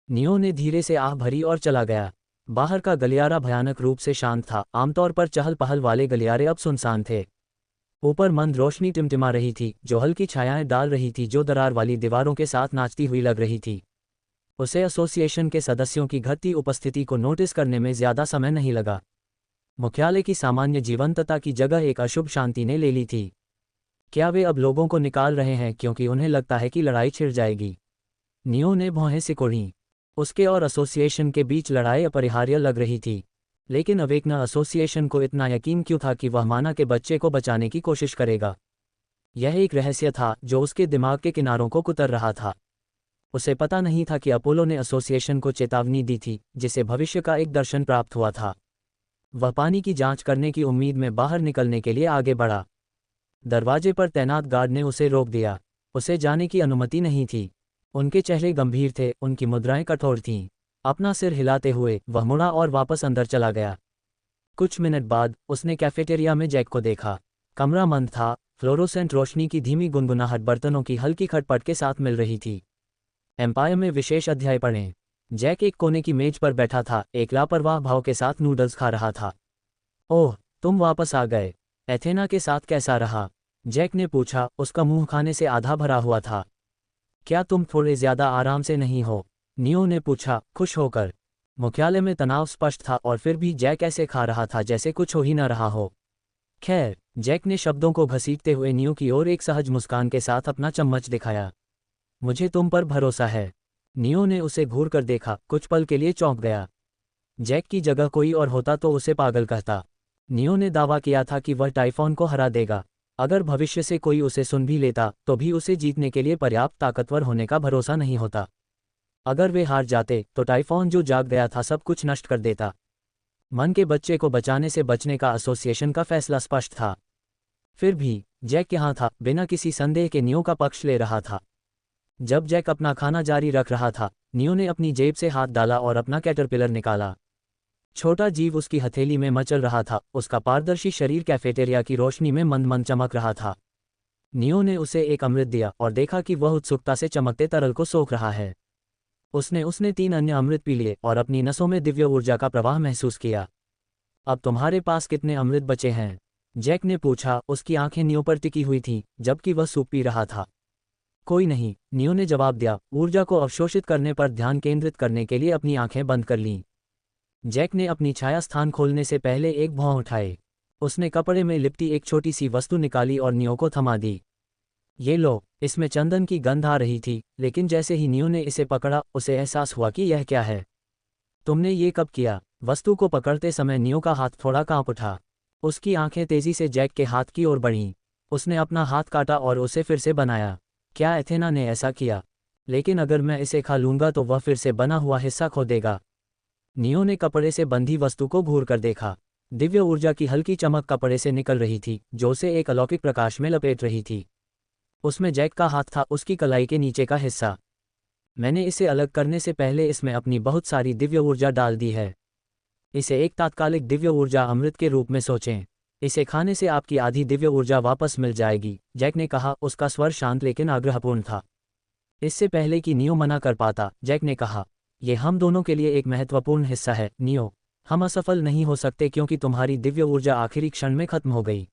[SPEAKER 1] नियो ने धीरे से आह भरी और चला गया। बाहर का गलियारा भयानक रूप से शांत था। आमतौर पर चहल पहल वाले गलियारे अब सुनसान थे। ऊपर मंद रोशनी टिमटिमा रही थी, जो हल्की छायाएं डाल रही थी, जो दरार वाली दीवारों के साथ नाचती हुई लग रही थी। उसे एसोसिएशन के सदस्यों की घटती उपस्थिति को नोटिस करने में ज्यादा समय नहीं लगा। मुख्यालय की सामान्य जीवंतता की जगह एक अशुभ शांति ने ले ली थी। क्या वे अब लोगों को निकाल रहे हैं क्योंकि उन्हें लगता है कि लड़ाई छिड़ जाएगी? नियो ने भौहें सिकोड़ीं। उसके और एसोसिएशन के बीच लड़ाई अपरिहार्य लग रही थी, लेकिन अवेकना एसोसिएशन को इतना यकीन क्यों था कि वह माना के बच्चे को बचाने की कोशिश करेगा? यह एक रहस्य था जो उसके दिमाग के किनारों को कुतर रहा था। उसे पता नहीं था कि अपोलो ने एसोसिएशन को चेतावनी दी थी, जिसे भविष्य का एक दर्शन प्राप्त हुआ था। वह पानी की जांच करने की उम्मीद में बाहर निकलने के लिए आगे बढ़ा। दरवाजे पर तैनात गार्ड ने उसे रोक दिया। उसे जाने की अनुमति नहीं थी। उनके चेहरे गंभीर थे, उनकी मुद्राएं कठोर थीं। अपना सिर हिलाते हुए वह मुड़ा और वापस अंदर चला गया। कुछ मिनट बाद उसने कैफेटेरिया में जैक को देखा। कमरा मंद था। फ्लोरोसेंट रोशनी की धीमी गुनगुनाहट बर्तनों की हल्की खटपट के साथ मिल रही थी। एम्पायर में विशेष अध्याय पढ़ें। जैक एक कोने की मेज पर बैठा था, एक लापरवाह भाव के साथ नूडल्स खा रहा था। ओह, तुम वापस आ गए। एथेना के साथ कैसा रहा? जैक ने पूछा। उसका मुंह खाने से आधा भरा हुआ था। क्या तुम थोड़े ज्यादा आराम से नहीं हो? नियो ने पूछा, खुश होकर। मुख्यालय में तनाव स्पष्ट था, और फिर भी जैक ऐसे खा रहा था जैसे कुछ हो ही न रहा हो। खैर, जैक ने शब्दों को घसीटते हुए नियो की ओर एक सहज मुस्कान के साथ अपना चम्मच दिखाया। मुझे तुम पर भरोसा है। नियो ने उसे घूर कर देखा, कुछ पल के लिए चौंक गया। जैक की जगह कोई और होता तो उसे पागल कहता। नियो ने दावा किया था कि वह टाइफॉन को हरा देगा। अगर भविष्य से कोई उसे सुन भी लेता तो भी उसे जीतने के लिए पर्याप्त ताकतवर होने का भरोसा नहीं होता। अगर वे हार जाते तो टाइफॉन जो जाग गया था सब कुछ नष्ट कर देता। मन के बच्चे को बचाने से बचने का एसोसिएशन का फैसला स्पष्ट था। फिर भी जैक यहाँ था, बिना किसी संदेह के नियो का पक्ष ले रहा था। जब जैक अपना खाना जारी रख रहा था, नियो ने अपनी जेब से हाथ डाला और अपना कैटरपिलर निकाला। छोटा जीव उसकी हथेली में मचल रहा था, उसका पारदर्शी शरीर कैफेटेरिया की रोशनी में मंद मंद चमक रहा था। नियो ने उसे एक अमृत दिया और देखा कि वह उत्सुकता से चमकते तरल को सोख रहा है। उसने 3 अन्य अमृत पी लिए और अपनी नसों में दिव्य ऊर्जा का प्रवाह महसूस किया। अब तुम्हारे पास कितने अमृत बचे हैं? जैक ने पूछा। उसकी आंखें नियो पर टिकी हुई थीं, जबकि वह सूप पी रहा था। कोई नहीं, नियो ने जवाब दिया, ऊर्जा को अवशोषित करने पर ध्यान केंद्रित करने के लिए अपनी आंखें बंद कर लीं। जैक ने अपनी छाया स्थान खोलने से पहले एक भौं उठाए। उसने कपड़े में लिपटी एक छोटी सी वस्तु निकाली और नियो को थमा दी। ये लो। इसमें चंदन की गंध आ रही थी, लेकिन जैसे ही नियो ने इसे पकड़ा उसे एहसास हुआ कि यह क्या है। तुमने ये कब किया? वस्तु को पकड़ते समय नियो का हाथ थोड़ा कांप उठा। उसकी आंखें तेजी से जैक के हाथ की ओर बढ़ीं। उसने अपना हाथ काटा और उसे फिर से बनाया। क्या एथेना ने ऐसा किया? लेकिन अगर मैं इसे खा लूंगा तो वह फिर से बना हुआ हिस्सा खो देगा। नियो ने कपड़े से बंधी वस्तु को घूर कर देखा। दिव्य ऊर्जा की हल्की चमक कपड़े से निकल रही थी, जो उसे एक अलौकिक प्रकाश में लपेट रही थी। उसमें जैक का हाथ था, उसकी कलाई के नीचे का हिस्सा। मैंने इसे अलग करने से पहले इसमें अपनी बहुत सारी दिव्य ऊर्जा डाल दी है। इसे एक तात्कालिक दिव्य ऊर्जा अमृत के रूप में सोचें। इसे खाने से आपकी आधी दिव्य ऊर्जा वापस मिल जाएगी, जैक ने कहा। उसका स्वर शांत लेकिन आग्रहपूर्ण था। इससे पहले कि नियो मना कर पाता, जैक ने कहा, यह हम दोनों के लिए एक महत्वपूर्ण हिस्सा है नियो। हम असफल नहीं हो सकते क्योंकि तुम्हारी दिव्य ऊर्जा आखिरी क्षण में खत्म हो गई।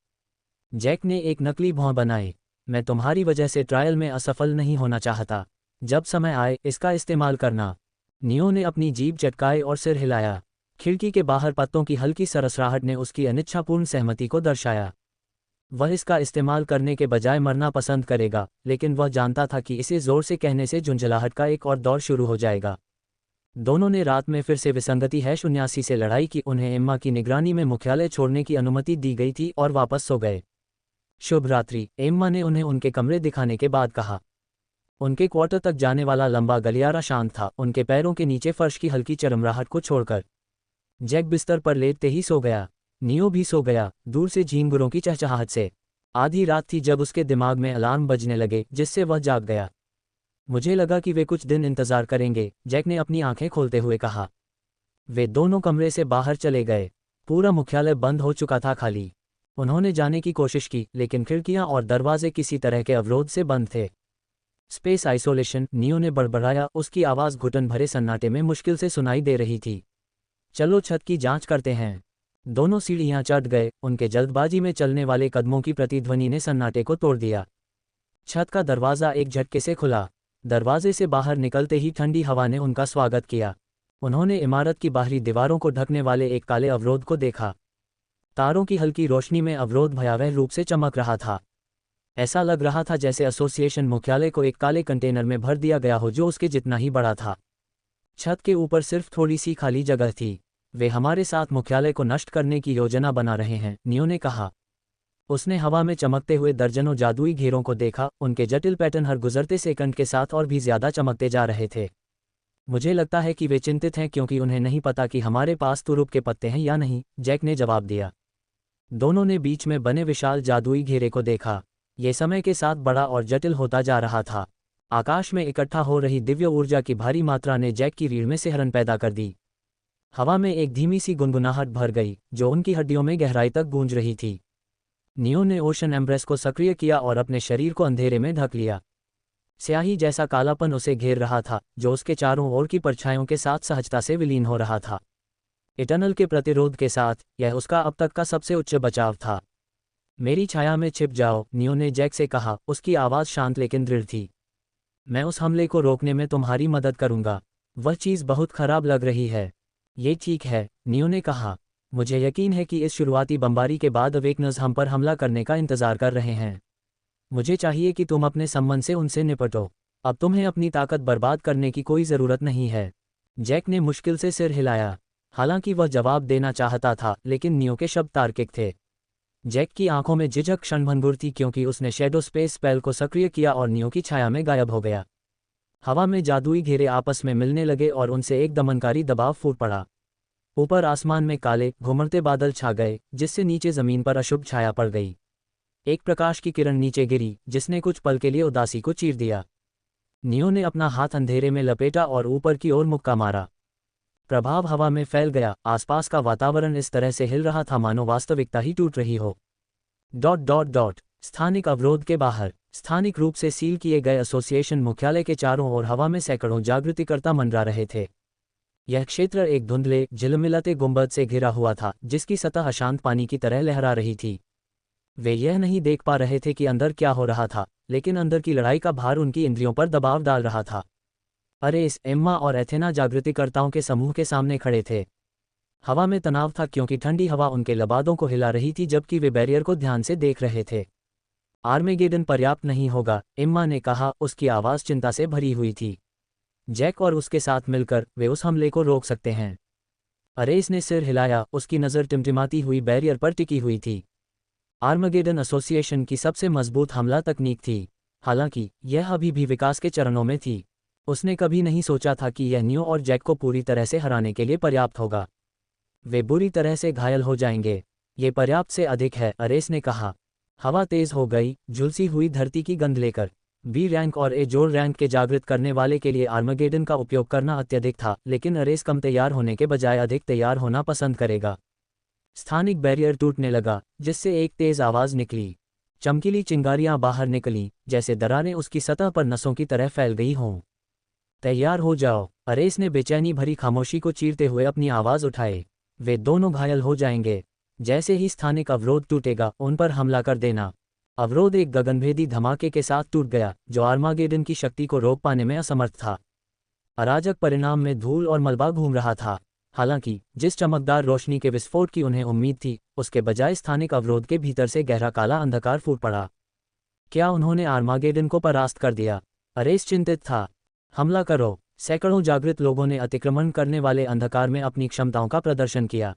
[SPEAKER 1] जैक ने एक नकली भौं बनाई। मैं तुम्हारी वजह से ट्रायल में असफल नहीं होना चाहता। जब समय आए इसका इस्तेमाल करना। नियो ने अपनी जीभ चटकाई और सिर हिलाया। खिड़की के बाहर पत्तों की हल्की सरसराहट ने उसकी अनिच्छापूर्ण सहमति को दर्शाया। वह इसका इस्तेमाल करने के बजाय मरना पसंद करेगा, लेकिन वह जानता था कि इसे जोर से कहने से झुंझलाहट का एक और दौर शुरू हो जाएगा। दोनों ने रात में फिर से विसंगति -79 से लड़ाई की। उन्हें एम्मा की निगरानी में मुख्यालय छोड़ने की अनुमति दी गई थी और वापस सो गए। शुभ रात्रि, एम्मा ने उन्हें उनके कमरे दिखाने के बाद कहा। उनके क्वार्टर तक जाने वाला लंबा गलियारा शांत था, उनके पैरों के नीचे फर्श की हल्की चरमराहट को छोड़कर। जैक बिस्तर पर लेटते ही सो गया। नियो भी सो गया, दूर से झींगुरों की चहचहाहट से। आधी रात थी जब उसके दिमाग में अलार्म बजने लगे, जिससे वह जाग गया। मुझे लगा कि वे कुछ दिन इंतजार करेंगे, जैक ने अपनी आंखें खोलते हुए कहा। वे दोनों कमरे से बाहर चले गए। पूरा मुख्यालय बंद हो चुका था, खाली। उन्होंने जाने की कोशिश की, लेकिन खिड़कियां और दरवाजे किसी तरह के अवरोध से बंद थे। स्पेस आइसोलेशन, नियो ने बड़बड़ाया। उसकी आवाज़ घुटन भरे सन्नाटे में मुश्किल से सुनाई दे रही थी। चलो छत की जांच करते हैं। दोनों सीढ़ियां चढ़ गए। उनके जल्दबाजी में चलने वाले कदमों की प्रतिध्वनि ने सन्नाटे को तोड़ दिया। छत का दरवाज़ा एक झटके से खुला। दरवाजे से बाहर निकलते ही ठंडी हवा ने उनका स्वागत किया। उन्होंने इमारत की बाहरी दीवारों को ढकने वाले एक काले अवरोध को देखा। तारों की हल्की रोशनी में अवरोध भयावह रूप से चमक रहा था। ऐसा लग रहा था जैसे एसोसिएशन मुख्यालय को एक काले कंटेनर में भर दिया गया हो, जो उसके जितना ही बड़ा था। छत के ऊपर सिर्फ थोड़ी सी खाली जगह थी। वे हमारे साथ मुख्यालय को नष्ट करने की योजना बना रहे हैं, नियो ने कहा। उसने हवा में चमकते हुए दर्जनों जादुई घेरों को देखा। उनके जटिल पैटर्न हर गुजरते सेकंड के साथ और भी ज्यादा चमकते जा रहे थे। मुझे लगता है कि वे चिंतित हैं क्योंकि उन्हें नहीं पता कि हमारे पास तुरुप के पत्ते हैं या नहीं, जैक ने जवाब दिया। दोनों ने बीच में बने विशाल जादुई घेरे को देखा। ये समय के साथ बड़ा और जटिल होता जा रहा था। आकाश में इकट्ठा हो रही दिव्य ऊर्जा की भारी मात्रा ने जैक की रीढ़ में सिहरन पैदा कर दी। हवा में एक धीमी सी गुनगुनाहट भर गई, जो उनकी हड्डियों में गहराई तक गूंज रही थी। नियो ने ओशन एम्ब्रेस को सक्रिय किया और अपने शरीर को अंधेरे में ढक लिया। स्याही जैसा कालापन उसे घेर रहा था, जो उसके चारों ओर की परछाइयों के साथ सहजता से विलीन हो रहा था। इटर्नल के प्रतिरोध के साथ यह उसका अब तक का सबसे उच्च बचाव था। मेरी छाया में छिप जाओ, नियो ने जैक से कहा। उसकी आवाज़ शांत लेकिन दृढ़ थी। मैं उस हमले को रोकने में तुम्हारी मदद करूंगा। वह चीज़ बहुत खराब लग रही है। ये ठीक है, नियो ने कहा। मुझे यकीन है कि इस शुरुआती बमबारी के बाद अवेकनर्स हम पर हमला करने का इंतजार कर रहे हैं। मुझे चाहिए कि तुम अपने संबंध से उनसे निपटो। अब तुम्हें अपनी ताकत बर्बाद करने की कोई ज़रूरत नहीं है। जैक ने मुश्किल से सिर हिलाया। हालांकि वह जवाब देना चाहता था, लेकिन नियो के शब्द तार्किक थे। जैक की आंखों में झिझक क्षणभंगुर थी क्योंकि उसने शैडो स्पेस स्पेल को सक्रिय किया और नियो की छाया में गायब हो गया। हवा में जादुई घेरे आपस में मिलने लगे और उनसे एक दमनकारी दबाव फूट पड़ा। ऊपर आसमान में काले घुमड़ते बादल छा गए, जिससे नीचे जमीन पर अशुभ छाया पड़ गई। एक प्रकाश की किरण नीचे गिरी, जिसने कुछ पल के लिए उदासी को चीर दिया। नियो ने अपना हाथ अंधेरे में लपेटा और ऊपर की ओर मुक्का मारा। प्रभाव हवा में फैल गया। आसपास का वातावरण इस तरह से हिल रहा था मानो वास्तविकता ही टूट रही हो। स्थानिक अवरोध के बाहर स्थानिक रूप से सील किए गए एसोसिएशन मुख्यालय के चारों ओर हवा में सैकड़ों जागृतिकर्ता मंडरा रहे थे। यह क्षेत्र एक धुंधले झिलमिलाते गुंबद से घिरा हुआ था, जिसकी सतह अशांत पानी की तरह लहरा रही थी। वे यह नहीं देख पा रहे थे कि अंदर क्या हो रहा था, लेकिन अंदर की लड़ाई का भार उनकी इंद्रियों पर दबाव डाल रहा था। अरेस, एम्मा और एथेना जागृतिकर्ताओं के समूह के सामने खड़े थे। हवा में तनाव था क्योंकि ठंडी हवा उनके लबादों को हिला रही थी जबकि वे बैरियर को ध्यान से देख रहे थे। आर्मेगेडन पर्याप्त नहीं होगा, एम्मा ने कहा, उसकी आवाज़ चिंता से भरी हुई थी। जैक और उसके साथ मिलकर वे उस हमले को रोक सकते हैं। अरेस ने सिर हिलाया, उसकी नज़र टिमटिमाती हुई बैरियर पर टिकी हुई थी। आर्मेगेडन एसोसिएशन की सबसे मजबूत हमला तकनीक थी, हालांकि यह अभी भी विकास के चरणों में थी। उसने कभी नहीं सोचा था कि यह नियो और जैक को पूरी तरह से हराने के लिए पर्याप्त होगा। वे बुरी तरह से घायल हो जाएंगे। ये पर्याप्त से अधिक है, अरेस ने कहा। हवा तेज हो गई, झुलसी हुई धरती की गंध लेकर। बी रैंक और ए जोड़ रैंक के जागृत करने वाले के लिए आर्मेगेडन का उपयोग करना अत्यधिक था, लेकिन अरेस कम तैयार होने के बजाय अधिक तैयार होना पसंद करेगा। स्थानिक बैरियर टूटने लगा, जिससे एक तेज आवाज़ निकली। चमकीली चिंगारियां बाहर निकलीं, जैसे दरारें उसकी सतह पर नसों की तरह फैल गई हों। तैयार हो जाओ, अरेस ने बेचैनी भरी खामोशी को चीरते हुए अपनी आवाज़ उठाई। वे दोनों घायल हो जाएंगे। जैसे ही स्थानिक अवरोध टूटेगा, उन पर हमला कर देना। अवरोध एक गगनभेदी धमाके के साथ टूट गया, जो आर्मागेडन की शक्ति को रोक पाने में असमर्थ था। अराजक परिणाम में धूल और मलबा घूम रहा था। हालांकि जिस चमकदार रोशनी के विस्फोट की उन्हें उम्मीद थी, उसके बजाय स्थानिक अवरोध के भीतर से गहरा काला अंधकार फूट पड़ा। क्या उन्होंने आर्मागेडन को परास्त कर दिया? अरेस चिंतित था। हमला करो। सैकड़ों जागृत लोगों ने अतिक्रमण करने वाले अंधकार में अपनी क्षमताओं का प्रदर्शन किया।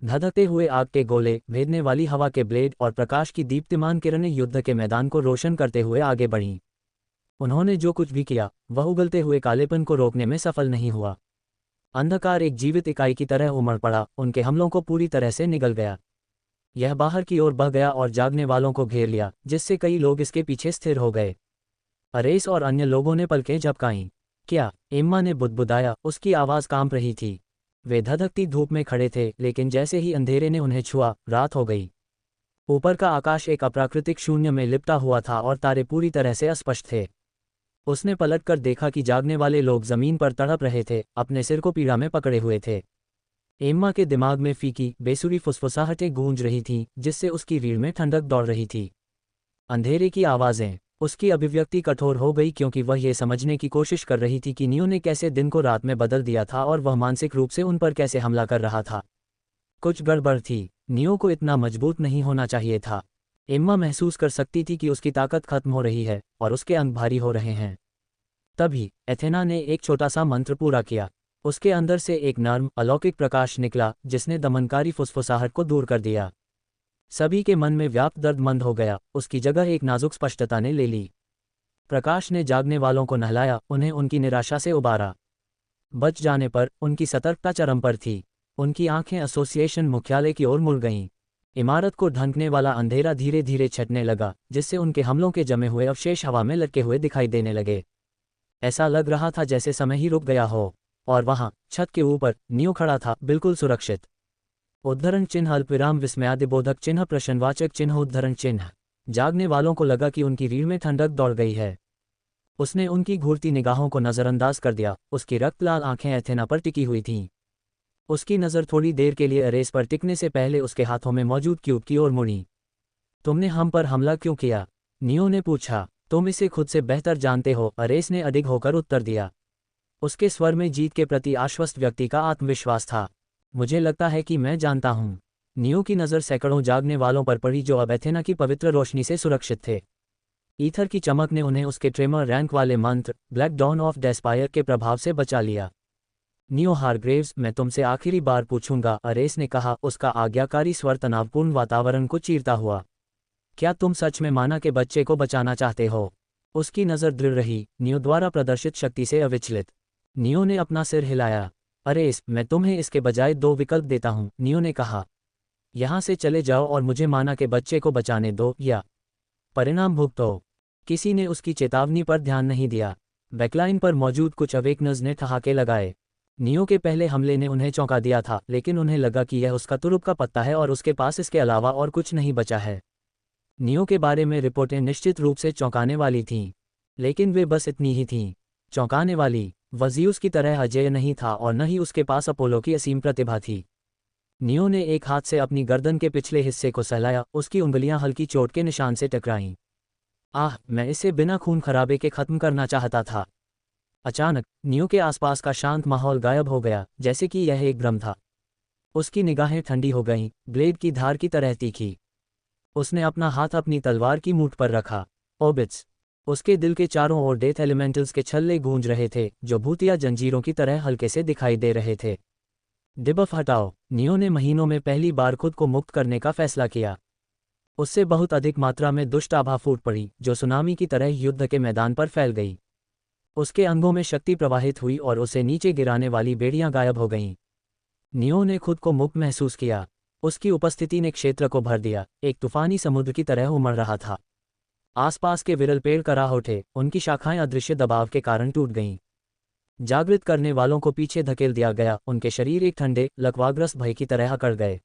[SPEAKER 1] धधकते हुए आग के गोले, भेदने वाली हवा के ब्लेड और प्रकाश की दीप्तिमान किरणें युद्ध के मैदान को रोशन करते हुए आगे बढ़ीं। उन्होंने जो कुछ भी किया, वह उगलते हुए कालेपन को रोकने में सफल नहीं हुआ। अंधकार एक जीवित इकाई की तरह उमड़ पड़ा, उनके हमलों को पूरी तरह से निगल गया। यह बाहर की ओर बह गया और जागने वालों को घेर लिया, जिससे कई लोग इसके पीछे स्थिर हो गए। अरेस और अन्य लोगों ने पलकें झपकाईं। क्या? एम्मा ने बुदबुदाया, उसकी आवाज़ कांप रही थी। वे धधकती धूप में खड़े थे, लेकिन जैसे ही अंधेरे ने उन्हें छुआ, रात हो गई। ऊपर का आकाश एक अप्राकृतिक शून्य में लिपटा हुआ था और तारे पूरी तरह से अस्पष्ट थे। उसने पलटकर देखा कि जागने वाले लोग जमीन पर तड़प रहे थे, अपने सिर को पीड़ा में पकड़े हुए थे। एम्मा के दिमाग में फीकी, बेसुरी फुसफुसाहटें गूंज रही थीं, जिससे उसकी रीढ़ में ठंडक दौड़ रही थी। अंधेरे की आवाज़ें। उसकी अभिव्यक्ति कठोर हो गई क्योंकि वह ये समझने की कोशिश कर रही थी कि नियो ने कैसे दिन को रात में बदल दिया था और वह मानसिक रूप से उन पर कैसे हमला कर रहा था। कुछ गड़बड़ थी। नियो को इतना मजबूत नहीं होना चाहिए था। एम्मा महसूस कर सकती थी कि उसकी ताकत खत्म हो रही है और उसके अंग भारी हो रहे हैं। तभी एथेना ने एक छोटा सा मंत्र पूरा किया। उसके अंदर से एक नर्म, अलौकिक प्रकाश निकला, जिसने दमनकारी फुसफुसाहट को दूर कर दिया। सभी के मन में व्याप्त दर्द मंद हो गया, उसकी जगह एक नाजुक स्पष्टता ने ले ली। प्रकाश ने जागने वालों को नहलाया, उन्हें उनकी निराशा से उबारा। बच जाने पर उनकी सतर्कता चरम पर थी। उनकी आंखें एसोसिएशन मुख्यालय की ओर मुड़ गईं। इमारत को ढंकने वाला अंधेरा धीरे धीरे छटने लगा, जिससे उनके हमलों के जमे हुए अवशेष हवा में लटके हुए दिखाई देने लगे। ऐसा लग रहा था जैसे समय ही रुक गया हो। और वहाँ छत के ऊपर नियो खड़ा था, बिल्कुल सुरक्षित। उद्धरण चिन्ह अल्पविराम विस्मयादिबोधक चिन्ह प्रश्नवाचक चिन्ह उद्धरण चिन्ह। जागने वालों को लगा कि उनकी रीढ़ में ठंडक दौड़ गई है। उसने उनकी घूरती निगाहों को नज़रअंदाज कर दिया। उसकी रक्तलाल आंखें एथेना पर टिकी हुई थीं। उसकी नज़र थोड़ी देर के लिए अरेस पर टिकने से पहले उसके हाथों में मौजूद क्यूब की ओर मुड़ी। तुमने हम पर हमला क्यों किया? नियो ने पूछा। तुम इसे खुद से बेहतर जानते हो, अरेस ने अडिग होकर उत्तर दिया। उसके स्वर में जीत के प्रति आश्वस्त व्यक्ति का आत्मविश्वास था। मुझे लगता है कि मैं जानता हूँ। नियो की नज़र सैकड़ों जागने वालों पर पड़ी जो अब एथेना की पवित्र रोशनी से सुरक्षित थे। ईथर की चमक ने उन्हें उसके ट्रेमर रैंक वाले मंत्र ब्लैक डॉन ऑफ डेस्पायर के प्रभाव से बचा लिया। नियो हारग्रेव्स, मैं तुमसे आखिरी बार पूछूंगा, अरेस ने कहा, उसका आज्ञाकारी स्वर तनावपूर्ण वातावरण को चीरता हुआ। क्या तुम सच में माना के बच्चे को बचाना चाहते हो? उसकी नज़र दृढ़ रही, नियो द्वारा प्रदर्शित शक्ति से अविचलित। नियो ने अपना सिर हिलाया। अरेस, मैं तुम्हें इसके बजाय 2 विकल्प देता हूं, नियो ने कहा। यहाँ से चले जाओ और मुझे माना के बच्चे को बचाने दो, या परिणाम भुगतो। किसी ने उसकी चेतावनी पर ध्यान नहीं दिया। बैकलाइन पर मौजूद कुछ अवेकनर्स ने ठहाके लगाए। नियो के पहले हमले ने उन्हें चौंका दिया था, लेकिन उन्हें लगा कि यह उसका तुरुप का पत्ता है और उसके पास इसके अलावा और कुछ नहीं बचा है। नियो के बारे में रिपोर्टें निश्चित रूप से चौंकाने वाली थीं, लेकिन वे बस इतनी ही थीं, चौंकाने वाली। वज़ीउस की तरह अजेय नहीं था और न ही उसके पास अपोलो की असीम प्रतिभा थी। नियो ने एक हाथ से अपनी गर्दन के पिछले हिस्से को सहलाया, उसकी उंगलियां हल्की चोट के निशान से टकराईं। आह, मैं इसे बिना खून खराबे के खत्म करना चाहता था। अचानक नियो के आसपास का शांत माहौल गायब हो गया, जैसे कि यह एक भ्रम था। उसकी निगाहें ठंडी हो गईं, ब्लेड की धार की तरह तीखी। उसने अपना हाथ अपनी तलवार की मूठ पर रखा। ओबिट्स। उसके दिल के चारों ओर डेथ एलिमेंटल्स के छल्ले गूंज रहे थे, जो भूतिया जंजीरों की तरह हल्के से दिखाई दे रहे थे। डिबफ हटाओ। नियो ने महीनों में पहली बार खुद को मुक्त करने का फैसला किया। उससे बहुत अधिक मात्रा में दुष्ट आभा फूट पड़ी, जो सुनामी की तरह युद्ध के मैदान पर फैल गई। उसके अंगों में शक्ति प्रवाहित हुई और उसे नीचे गिराने वाली बेड़ियां गायब हो गईं। नियो ने खुद को मुक्त महसूस किया। उसकी उपस्थिति ने क्षेत्र को भर दिया, एक तूफानी समुद्र की तरह उमड़ रहा था। आसपास के विरल पेड़ कराह उठे, उनकी शाखाएं अदृश्य दबाव के कारण टूट गईं। जागृत करने वालों को पीछे धकेल दिया गया, उनके शरीर एक ठंडे, लकवाग्रस्त भय की तरह अकड़ गए।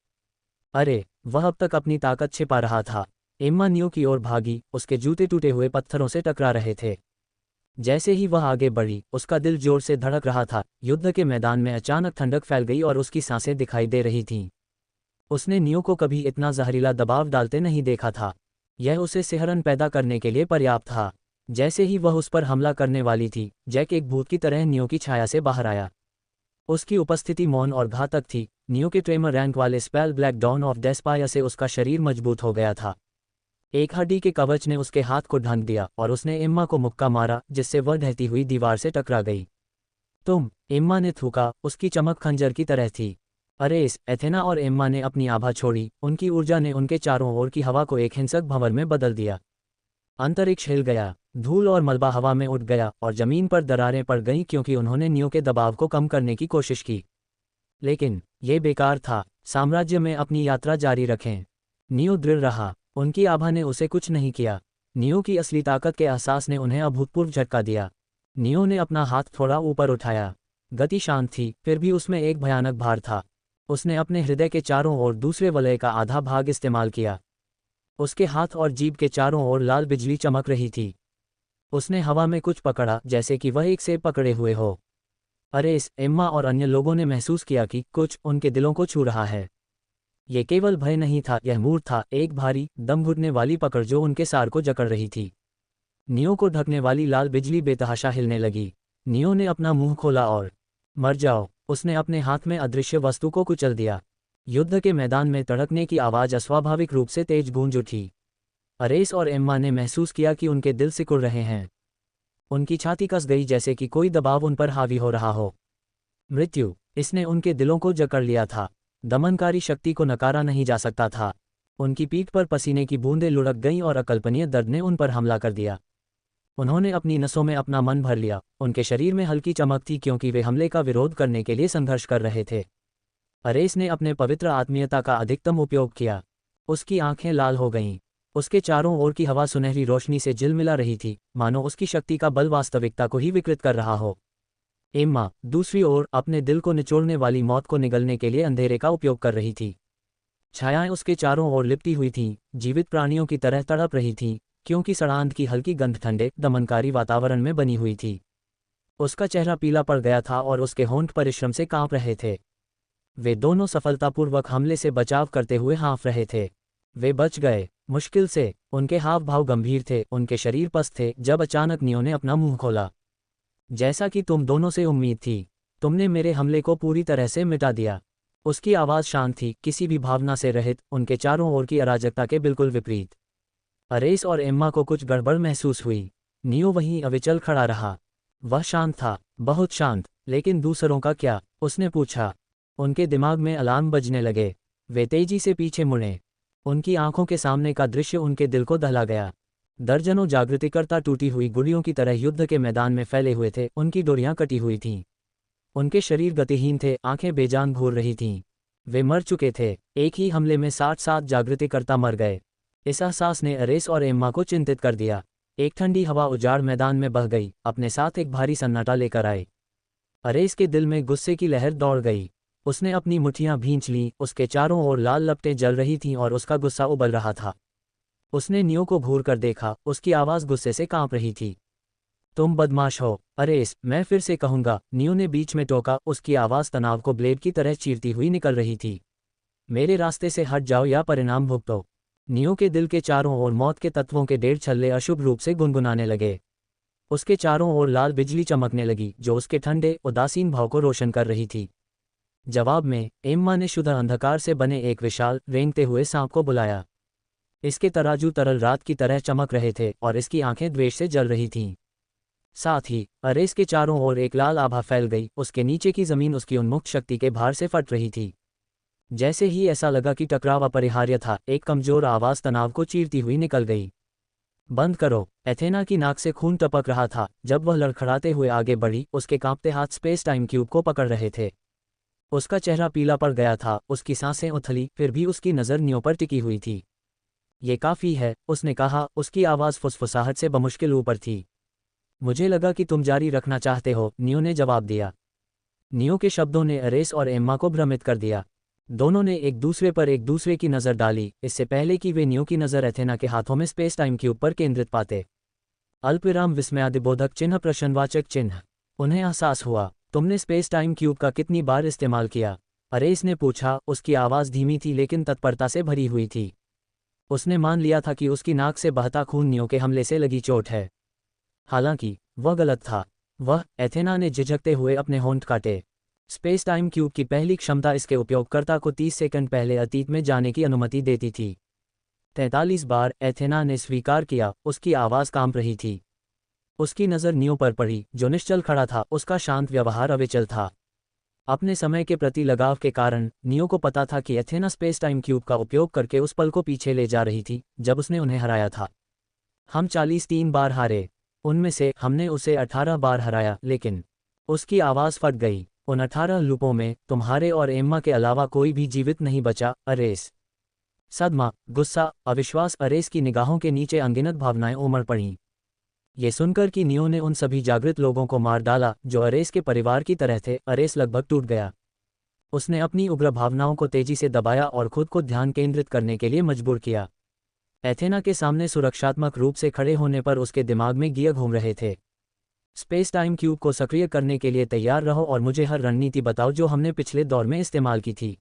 [SPEAKER 1] अरे, वह अब तक अपनी ताकत छिपा रहा था। एम्मा नियो की ओर भागी, उसके जूते टूटे हुए पत्थरों से टकरा रहे थे। जैसे ही वह आगे बढ़ी, उसका दिल जोर से धड़क रहा था। युद्ध के मैदान में अचानक ठंडक फैल गई और उसकी सांसें दिखाई दे रही थीं। उसने नियो को कभी इतना जहरीला दबाव डालते नहीं देखा था। यह उसे सिहरन पैदा करने के लिए पर्याप्त था। जैसे ही वह उस पर हमला करने वाली थी, जैक एक भूत की तरह नियो की छाया से बाहर आया। उसकी उपस्थिति मौन और घातक थी। नियो के ट्रेमर रैंक वाले स्पेल ब्लैक डॉन ऑफ डेस्पायर से उसका शरीर मजबूत हो गया था। एक हड्डी के कवच ने उसके हाथ को ढांक दिया और उसने एम्मा को मुक्का मारा, जिससे वह ढहती हुई दीवार से टकरा गई। तुम, एम्मा ने थूका, उसकी चमक खंजर की तरह थी। अरेस, एथेना और एम्मा ने अपनी आभा छोड़ी, उनकी ऊर्जा ने उनके चारों ओर की हवा को एक हिंसक भंवर में बदल दिया। अंतरिक्ष हिल गया, धूल और मलबा हवा में उठ गया और जमीन पर दरारें पड़ गईं क्योंकि उन्होंने नियो के दबाव को कम करने की कोशिश की। लेकिन ये बेकार था। साम्राज्य में अपनी यात्रा जारी रखें। नियो दृढ़ रहा, उनकी आभा ने उसे कुछ नहीं किया। नियो की असली ताकत के एहसास ने उन्हें अभूतपूर्व झटका दिया। नियो ने अपना हाथ थोड़ा ऊपर उठाया। गति शांत थी, फिर भी उसमें एक भयानक भार था। उसने अपने हृदय के चारों ओर दूसरे वलय का आधा भाग इस्तेमाल किया। उसके हाथ और जीभ के चारों ओर लाल बिजली चमक रही थी। उसने हवा में कुछ पकड़ा, जैसे कि वह एक सेब पकड़े हुए हो। अरेस, एम्मा और अन्य लोगों ने महसूस किया कि कुछ उनके दिलों को छू रहा है। ये केवल भय नहीं था, यह मूर्त था, एक भारी, दम घुटने वाली पकड़ जो उनके सार को जकड़ रही थी। नियो को ढकने वाली लाल बिजली बेतहाशा हिलने लगी। नियो ने अपना मुंह खोला और मर जाओ। उसने अपने हाथ में अदृश्य वस्तु को कुचल दिया। युद्ध के मैदान में तड़कने की आवाज अस्वाभाविक रूप से तेज गूंज उठी। अरेस और एम्मा ने महसूस किया कि उनके दिल सिकुड़ रहे हैं। उनकी छाती कस गई, जैसे कि कोई दबाव उन पर हावी हो रहा हो। मृत्यु, इसने उनके दिलों को जकड़ लिया था। दमनकारी शक्ति को नकारा नहीं जा सकता था। उनकी पीठ पर पसीने की बूंदें लुढ़क गईं और अकल्पनीय दर्द ने उन पर हमला कर दिया। उन्होंने अपनी नसों में अपना मन भर लिया। उनके शरीर में हल्की चमक थी क्योंकि वे हमले का विरोध करने के लिए संघर्ष कर रहे थे। अरेस ने अपने पवित्र आत्मीयता का अधिकतम उपयोग किया। उसकी आंखें लाल हो गईं। उसके चारों ओर की हवा सुनहरी रोशनी से झिलमिला रही थी, मानो उसकी शक्ति का बल वास्तविकता को ही विकृत कर रहा हो। एम्मा, दूसरी ओर, अपने दिल को निचोड़ने वाली मौत को निगलने के लिए अंधेरे का उपयोग कर रही थी। छायाएं उसके चारों ओर लिपटी हुई थीं, जीवित प्राणियों की तरह तड़प रही थीं, क्योंकि सड़ांध की हल्की गंध ठंडे, दमनकारी वातावरण में बनी हुई थी। उसका चेहरा पीला पड़ गया था और उसके होंठ परिश्रम से कांप रहे थे। वे दोनों सफलतापूर्वक हमले से बचाव करते हुए हाँफ रहे थे। वे बच गए, मुश्किल से। उनके हाव भाव गंभीर थे, उनके शरीर पस्त थे, जब अचानक नियो ने अपना मुंह खोला। जैसा कि तुम दोनों से उम्मीद थी, तुमने मेरे हमले को पूरी तरह से मिटा दिया। उसकी आवाज़ शांत थी, किसी भी भावना से रहित, उनके चारों ओर की अराजकता के बिल्कुल विपरीत। अरेस और एम्मा को कुछ गड़बड़ महसूस हुई। नियो वहीं अविचल खड़ा रहा। वह शांत था, बहुत शांत। लेकिन दूसरों का क्या? उसने पूछा। उनके दिमाग में अलार्म बजने लगे। वे तेजी से पीछे मुड़े। उनकी आंखों के सामने का दृश्य उनके दिल को दहला गया। दर्जनों जागृतिकर्ता टूटी हुई गुड़ियों की तरह युद्ध के मैदान में फैले हुए थे, उनकी डोरियां कटी हुई थीं। उनके शरीर गतिहीन थे, आंखें बेजान घूर रही थीं। वे मर चुके थे। एक ही हमले में 60 जागृतिकर्ता मर गए। इस एहसास ने अरेस और एम्मा को चिंतित कर दिया। एक ठंडी हवा उजाड़ मैदान में बह गई, अपने साथ एक भारी सन्नाटा लेकर आए। अरेस के दिल में गुस्से की लहर दौड़ गई। उसने अपनी मुट्ठियां भींच लीं, उसके चारों ओर लाल लपटें जल रही थीं और उसका गुस्सा उबल रहा था। उसने नियो को घूर कर देखा, उसकी आवाज़ गुस्से से कांप रही थी। तुम बदमाश हो, अरेस, मैं फिर से कहूंगा, नियो ने बीच में टोका, उसकी आवाज़ तनाव को ब्लेड की तरह चीरती हुई निकल रही थी। मेरे रास्ते से हट जाओ या परिणाम भुगतो। नियो के दिल के चारों ओर मौत के तत्वों के 1.5 छल्ले अशुभ रूप से गुनगुनाने लगे। उसके चारों ओर लाल बिजली चमकने लगी, जो उसके ठंडे, उदासीन भाव को रोशन कर रही थी। जवाब में एम्मा ने शुद्ध अंधकार से बने एक विशाल, रेंगते हुए सांप को बुलाया। इसके तराजू तरल रात की तरह चमक रहे थे और इसकी आंखें द्वेष से जल रही थीं। साथ ही अरेस के चारों ओर एक लाल आभा फैल गई, उसके नीचे की जमीन उसकी उन्मुक्त शक्ति के भार से फट रही थी। जैसे ही ऐसा लगा कि टकराव अपरिहार्य था, एक कमजोर आवाज तनाव को चीरती हुई निकल गई। बंद करो। एथेना की नाक से खून टपक रहा था। जब वह लड़खड़ाते हुए आगे बढ़ी, उसके कांपते हाथ स्पेस टाइम क्यूब को पकड़ रहे थे। उसका चेहरा पीला पड़ गया था, उसकी सांसें उथली, फिर भी उसकी नज़र नियो पर टिकी हुई थी। ये काफ़ी है, उसने कहा, उसकी आवाज़ फुसफुसाहट से बमुश्किल ऊपर थी। मुझे लगा कि तुम जारी रखना चाहते हो, नियो ने जवाब दिया। नियो के शब्दों ने अरेस और एम्मा को भ्रमित कर दिया। दोनों ने एक दूसरे की नज़र डाली, इससे पहले कि वे नियो की नज़र एथेना के हाथों में स्पेस टाइम क्यूब पर केंद्रित पाते। अल्पविराम विस्मयादिबोधक चिन्ह प्रश्नवाचक चिन्ह। उन्हें एहसास हुआ। तुमने स्पेस टाइम क्यूब का कितनी बार इस्तेमाल किया? अरेस ने पूछा, उसकी आवाज़ धीमी थी लेकिन तत्परता से भरी हुई थी। उसने मान लिया था कि उसकी नाक से बहता खून नियो के हमले से लगी चोट है। हालांकि वह गलत था। एथेना ने झिझकते हुए अपने होंठ काटे। स्पेस टाइम क्यूब की पहली क्षमता इसके उपयोगकर्ता को 30 सेकंड पहले अतीत में जाने की अनुमति देती थी। 43 बार एथेना ने स्वीकार किया, उसकी आवाज़ कांप रही थी। उसकी नज़र नियो पर पड़ी, जो निश्चल खड़ा था, उसका शांत व्यवहार अविचल था। अपने समय के प्रति लगाव के कारण नियो को पता था कि एथेना स्पेस टाइम क्यूब का उपयोग करके उस पल को पीछे ले जा रही थी जब उसने उन्हें हराया था। हम 43 बार हारे। उनमें से हमने उसे 18 बार हराया, लेकिन उसकी आवाज़ फट गई। उन 18 लूपों में तुम्हारे और एम्मा के अलावा कोई भी जीवित नहीं बचा, अरेस। सदमा, गुस्सा, अविश्वास, अरेस की निगाहों के नीचे अनगिनत भावनाएं उमड़ पड़ीं। ये सुनकर कि नियो ने उन सभी जागृत लोगों को मार डाला जो अरेस के परिवार की तरह थे, अरेस लगभग टूट गया। उसने अपनी उग्र भावनाओं को तेजी से दबाया और खुद को ध्यान केंद्रित करने के लिए मजबूर किया। एथेना के सामने सुरक्षात्मक रूप से खड़े होने पर उसके दिमाग में गियर घूम रहे थे। स्पेस टाइम क्यूब को सक्रिय करने के लिए तैयार रहो और मुझे हर रणनीति बताओ जो हमने पिछले दौर में इस्तेमाल की थी।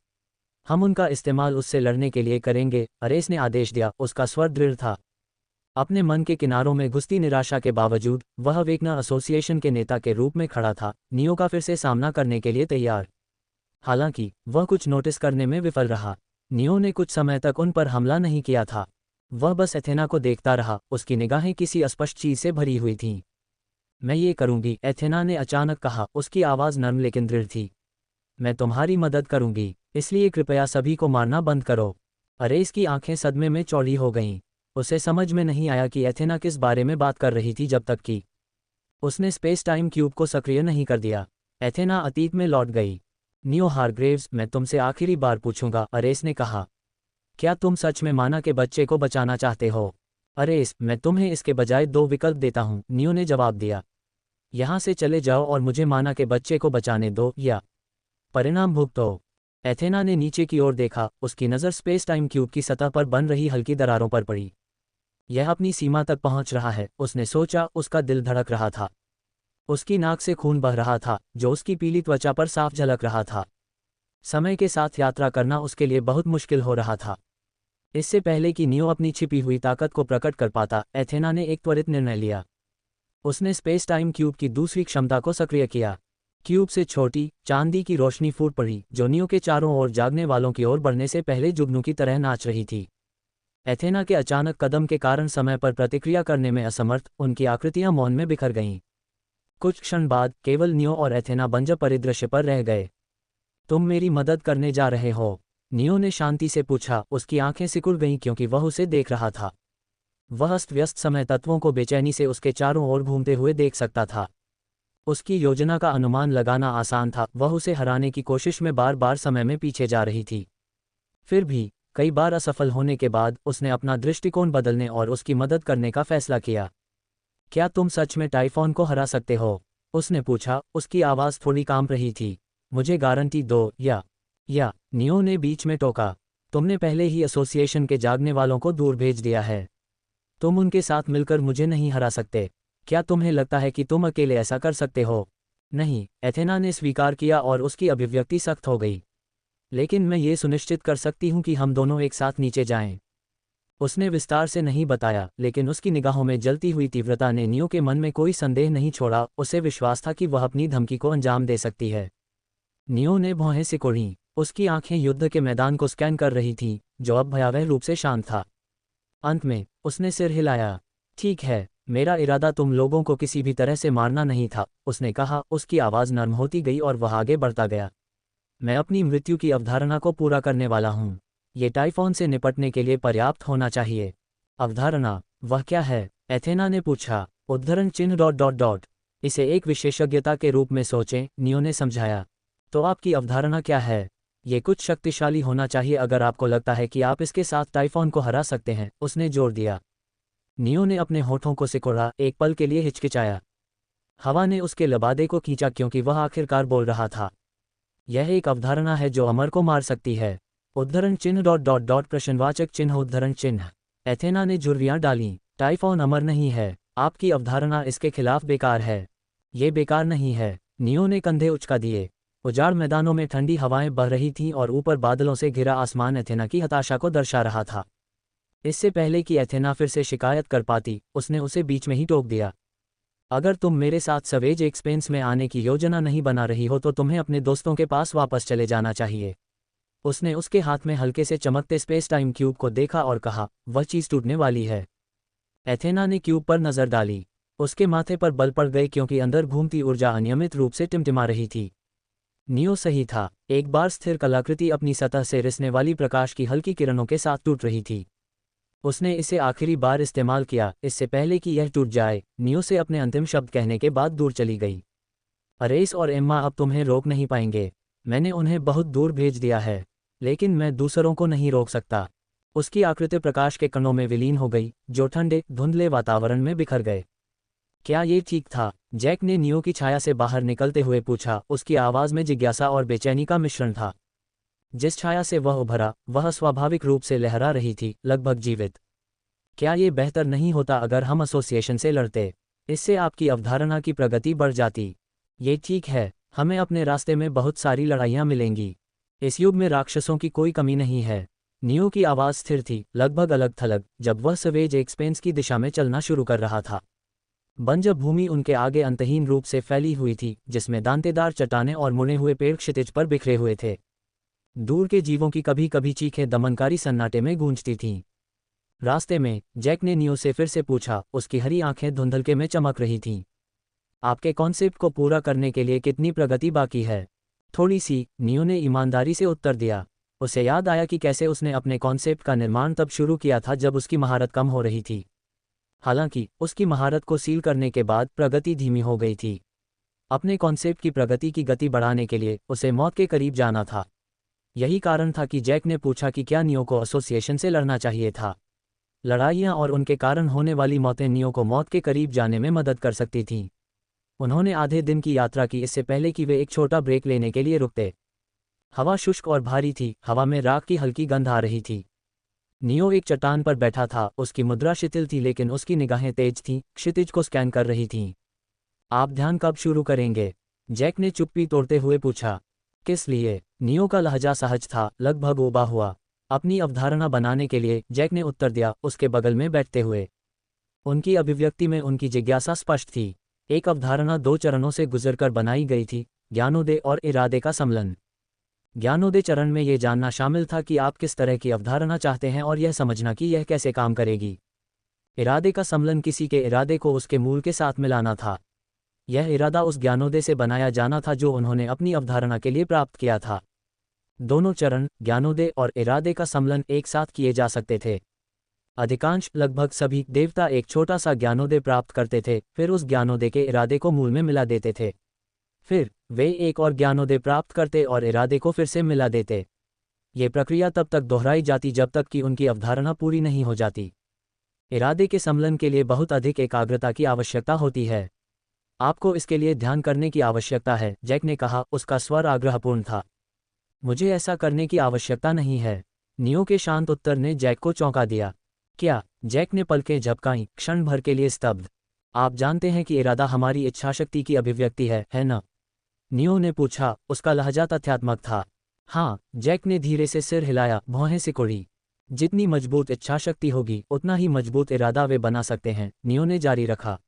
[SPEAKER 1] हम उनका इस्तेमाल उससे लड़ने के लिए करेंगे, अरेस ने आदेश दिया। उसका स्वर दृढ़ था। अपने मन के किनारों में घुसती निराशा के बावजूद वह वेगना एसोसिएशन के नेता के रूप में खड़ा था, नियो का फिर से सामना करने के लिए तैयार। हालांकि वह कुछ नोटिस करने में विफल रहा। नियो ने कुछ समय तक उन पर हमला नहीं किया था। वह बस एथेना को देखता रहा, उसकी निगाहें किसी अस्पष्ट चीज से भरी हुई थीं। मैं ये करूंगी, एथेना ने अचानक कहा, उसकी आवाज़ नर्म लेकिन दृढ़ थी। मैं तुम्हारी मदद करूंगी, इसलिए कृपया सभी को मारना बंद करो। अरेस की आंखें सदमे में चौड़ी हो गईं। उसे समझ में नहीं आया कि एथेना किस बारे में बात कर रही थी जब तक कि उसने स्पेस टाइम क्यूब को सक्रिय नहीं कर दिया। एथेना अतीत में लौट गई। नियो हारग्रेव्स, मैं तुमसे आखिरी बार पूछूंगा, अरेस ने कहा। क्या तुम सच में माना के बच्चे को बचाना चाहते हो? अरेस, मैं तुम्हें इसके बजाय 2 विकल्प देता हूं, नियो ने जवाब दिया। यहां से चले जाओ और मुझे माना के बच्चे को बचाने दो, या परिणाम भुगतो। एथेना ने नीचे की ओर देखा, उसकी नज़र स्पेस टाइम क्यूब की सतह पर बन रही हल्की दरारों पर पड़ी। यह अपनी सीमा तक पहुंच रहा है, उसने सोचा। उसका दिल धड़क रहा था। उसकी नाक से खून बह रहा था, जो उसकी पीली त्वचा पर साफ झलक रहा था। समय के साथ यात्रा करना उसके लिए बहुत मुश्किल हो रहा था। इससे पहले कि नियो अपनी छिपी हुई ताकत को प्रकट कर पाता, एथेना ने एक त्वरित निर्णय लिया। उसने स्पेस टाइम क्यूब की दूसरी क्षमता को सक्रिय किया। क्यूब से छोटी, चांदी की रोशनी फूट पड़ी, जो नियो के चारों ओर जागने वालों की ओर बढ़ने से पहले जुगनू की तरह नाच रही थी। एथेना के अचानक कदम के कारण समय पर प्रतिक्रिया करने में असमर्थ, उनकी आकृतियां मौन में बिखर गईं। कुछ क्षण बाद केवल नियो और एथेना बंजर परिदृश्य पर रह गए। तुम मेरी मदद करने जा रहे हो? नियो ने शांति से पूछा। उसकी आंखें सिकुड़ गईं क्योंकि वह उसे देख रहा था। वह अस्त व्यस्त समय तत्वों को बेचैनी से उसके चारों ओर घूमते हुए देख सकता था। उसकी योजना का अनुमान लगाना आसान था, वह उसे हराने की कोशिश में बार बार समय में पीछे जा रही थी। फिर भी कई बार असफल होने के बाद उसने अपना दृष्टिकोण बदलने और उसकी मदद करने का फैसला किया। क्या तुम सच में टाइफॉन को हरा सकते हो? उसने पूछा। उसकी आवाज़ थोड़ी कांप रही थी। मुझे गारंटी दो। या नियो ने बीच में टोका। तुमने पहले ही एसोसिएशन के जागने वालों को दूर भेज दिया है। तुम उनके साथ मिलकर मुझे नहीं हरा सकते। क्या तुम्हें लगता है कि तुम अकेले ऐसा कर सकते हो? नहीं, एथेना ने स्वीकार किया और उसकी अभिव्यक्ति सख्त हो गई। लेकिन मैं ये सुनिश्चित कर सकती हूँ कि हम दोनों एक साथ नीचे जाएं। उसने विस्तार से नहीं बताया, लेकिन उसकी निगाहों में जलती हुई तीव्रता ने नियो के मन में कोई संदेह नहीं छोड़ा। उसे विश्वास था कि वह अपनी धमकी को अंजाम दे सकती है। नियो ने भौहें सिकोड़ीं। उसकी आंखें युद्ध के मैदान को स्कैन कर रही थीं, जो अब भयावह रूप से शांत था। अंत में उसने सिर हिलाया। ठीक है, मेरा इरादा तुम लोगों को किसी भी तरह से मारना नहीं था, उसने कहा। उसकी आवाज़ नर्म होती गई और वह आगे बढ़ता गया। मैं अपनी मृत्यु की अवधारणा को पूरा करने वाला हूँ। ये टाइफॉन से निपटने के लिए पर्याप्त होना चाहिए। अवधारणा? वह क्या है? एथेना ने पूछा। उद्धरण चिन्ह ... इसे एक विशेषज्ञता के रूप में सोचें, नियो ने समझाया। तो आपकी अवधारणा क्या है? ये कुछ शक्तिशाली होना चाहिए अगर आपको लगता है कि आप इसके साथ टाइफॉन को हरा सकते हैं, उसने जोर दिया। नियो ने अपने होठों को सिकोड़ा, एक पल के लिए हिचकिचाया। हवा ने उसके लबादे को खींचा क्योंकि वह आखिरकार बोल रहा था। यह एक अवधारणा है जो अमर को मार सकती है। उद्धरण चिन्ह ... प्रश्नवाचक चिन्ह उद्धरण चिन्ह। एथेना ने झुर्रियां डालीं। टाइफॉन अमर नहीं है। आपकी अवधारणा इसके खिलाफ बेकार है। ये बेकार नहीं है। नियो ने कंधे उचका दिए। उजाड़ मैदानों में ठंडी हवाएं बह रही थीं और ऊपर बादलों से घिरा आसमान एथेना की हताशा को दर्शा रहा था। इससे पहले कि एथेना फिर से शिकायत कर पाती, उसने उसे बीच में ही टोक दिया। अगर तुम मेरे साथ सवेज एक्सपेंस में आने की योजना नहीं बना रही हो तो तुम्हें अपने दोस्तों के पास वापस चले जाना चाहिए। उसने उसके हाथ में हल्के से चमकते स्पेस टाइम क्यूब को देखा और कहा, वह चीज़ टूटने वाली है। एथेना ने क्यूब पर नज़र डाली। उसके माथे पर बल पड़ गए क्योंकि अंदर घूमती ऊर्जा अनियमित रूप से टिमटिमा रही थी। नियो सही था। एक बार स्थिर कलाकृति अपनी सतह से रिसने वाली प्रकाश की हल्की किरणों के साथ टूट रही थी। उसने इसे आखिरी बार इस्तेमाल किया, इससे पहले कि यह टूट जाए। नियो से अपने अंतिम शब्द कहने के बाद दूर चली गई। अरेस और एम्मा अब तुम्हें रोक नहीं पाएंगे। मैंने उन्हें बहुत दूर भेज दिया है, लेकिन मैं दूसरों को नहीं रोक सकता। उसकी आकृति प्रकाश के कणों में विलीन हो गई, जो ठंडे धुंधले वातावरण में बिखर गए। क्या ये ठीक था? जैक ने नियो की छाया से बाहर निकलते हुए पूछा। उसकी आवाज़ में जिज्ञासा और बेचैनी का मिश्रण था। जिस छाया से वह उभरा, वह स्वाभाविक रूप से लहरा रही थी, लगभग जीवित। क्या ये बेहतर नहीं होता अगर हम एसोसिएशन से लड़ते? इससे आपकी अवधारणा की प्रगति बढ़ जाती। ये ठीक है, हमें अपने रास्ते में बहुत सारी लड़ाइयाँ मिलेंगी। इस युग में राक्षसों की कोई कमी नहीं है। नियो की आवाज़ स्थिर थी, लगभग अलग थलग, जब वह सवेज एक्सपेंस की दिशा में चलना शुरू कर रहा था। बंजर भूमि उनके आगे अंतहीन रूप से फैली हुई थी, जिसमें दांतेदार चट्टानें और मुड़े हुए पेड़ क्षितिज पर बिखरे हुए थे। दूर के जीवों की कभी कभी चीखें दमनकारी सन्नाटे में गूंजती थीं। रास्ते में जैक ने नियो से फिर से पूछा। उसकी हरी आंखें धुंधलके में चमक रही थीं। आपके कॉन्सेप्ट को पूरा करने के लिए कितनी प्रगति बाकी है? थोड़ी सी, नियो ने ईमानदारी से उत्तर दिया। उसे याद आया कि कैसे उसने अपने कॉन्सेप्ट का निर्माण तब शुरू किया था जब उसकी महारत कम हो रही थी। हालांकि उसकी महारत को सील करने के बाद प्रगति धीमी हो गई थी। अपने कॉन्सेप्ट की प्रगति की गति बढ़ाने के लिए उसे मौत के करीब जाना था। यही कारण था कि जैक ने पूछा कि क्या नियो को एसोसिएशन से लड़ना चाहिए था। लड़ाइयाँ और उनके कारण होने वाली मौतें नियो को मौत के करीब जाने में मदद कर सकती थीं। उन्होंने आधे दिन की यात्रा की इससे पहले कि वे एक छोटा ब्रेक लेने के लिए रुकते। हवा शुष्क और भारी थी, हवा में राख की हल्की गंध आ रही थी। नियो एक चट्टान पर बैठा था, उसकी मुद्रा शिथिल थी लेकिन उसकी निगाहें तेज थीं, क्षितिज को स्कैन कर रही थीं। आप ध्यान कब शुरू करेंगे? जैक ने चुप्पी तोड़ते हुए पूछा। किस लिए? नियो का लहजा सहज था, लगभग उबा हुआ। अपनी अवधारणा बनाने के लिए, जैक ने उत्तर दिया, उसके बगल में बैठते हुए। उनकी अभिव्यक्ति में उनकी जिज्ञासा स्पष्ट थी। एक अवधारणा 2 चरणों से गुजरकर बनाई गई थी, ज्ञानोदय और इरादे का सम्मिलन। ज्ञानोदय चरण में यह जानना शामिल था कि आप किस तरह की अवधारणा चाहते हैं और यह समझना कि यह कैसे काम करेगी। इरादे का सम्मिलन किसी के इरादे को उसके मूल के साथ मिलाना था। यह इरादा उस ज्ञानोदय से बनाया जाना था जो उन्होंने अपनी अवधारणा के लिए प्राप्त किया था। दोनों चरण, ज्ञानोदय और इरादे का सम्मिलन एक साथ किए जा सकते थे। अधिकांश, लगभग सभी देवता एक छोटा सा ज्ञानोदय प्राप्त करते थे, फिर उस ज्ञानोदय के इरादे को मूल में मिला देते थे। फिर वे एक और ज्ञानोदय प्राप्त करते और इरादे को फिर से मिला देते। ये प्रक्रिया तब तक दोहराई जाती जब तक कि उनकी अवधारणा पूरी नहीं हो जाती। इरादे के सम्मिलन के लिए बहुत अधिक एकाग्रता की आवश्यकता होती है। आपको इसके लिए ध्यान करने की आवश्यकता है, जैक ने कहा, उसका स्वर आग्रहपूर्ण था। मुझे ऐसा करने की आवश्यकता नहीं है। नियो के शांत उत्तर ने जैक को चौंका दिया। क्या? जैक ने पलकें झपकाईं, क्षण भर के लिए स्तब्ध। आप जानते हैं कि इरादा हमारी इच्छाशक्ति की अभिव्यक्ति है ना? नियो ने पूछा, उसका लहजा तथ्यात्मक था। हाँ, जैक ने धीरे से सिर हिलाया, भौहें सिकुड़ी। जितनी मजबूत इच्छाशक्ति होगी उतना ही मजबूत इरादा वे बना सकते हैं, नियो ने जारी रखा।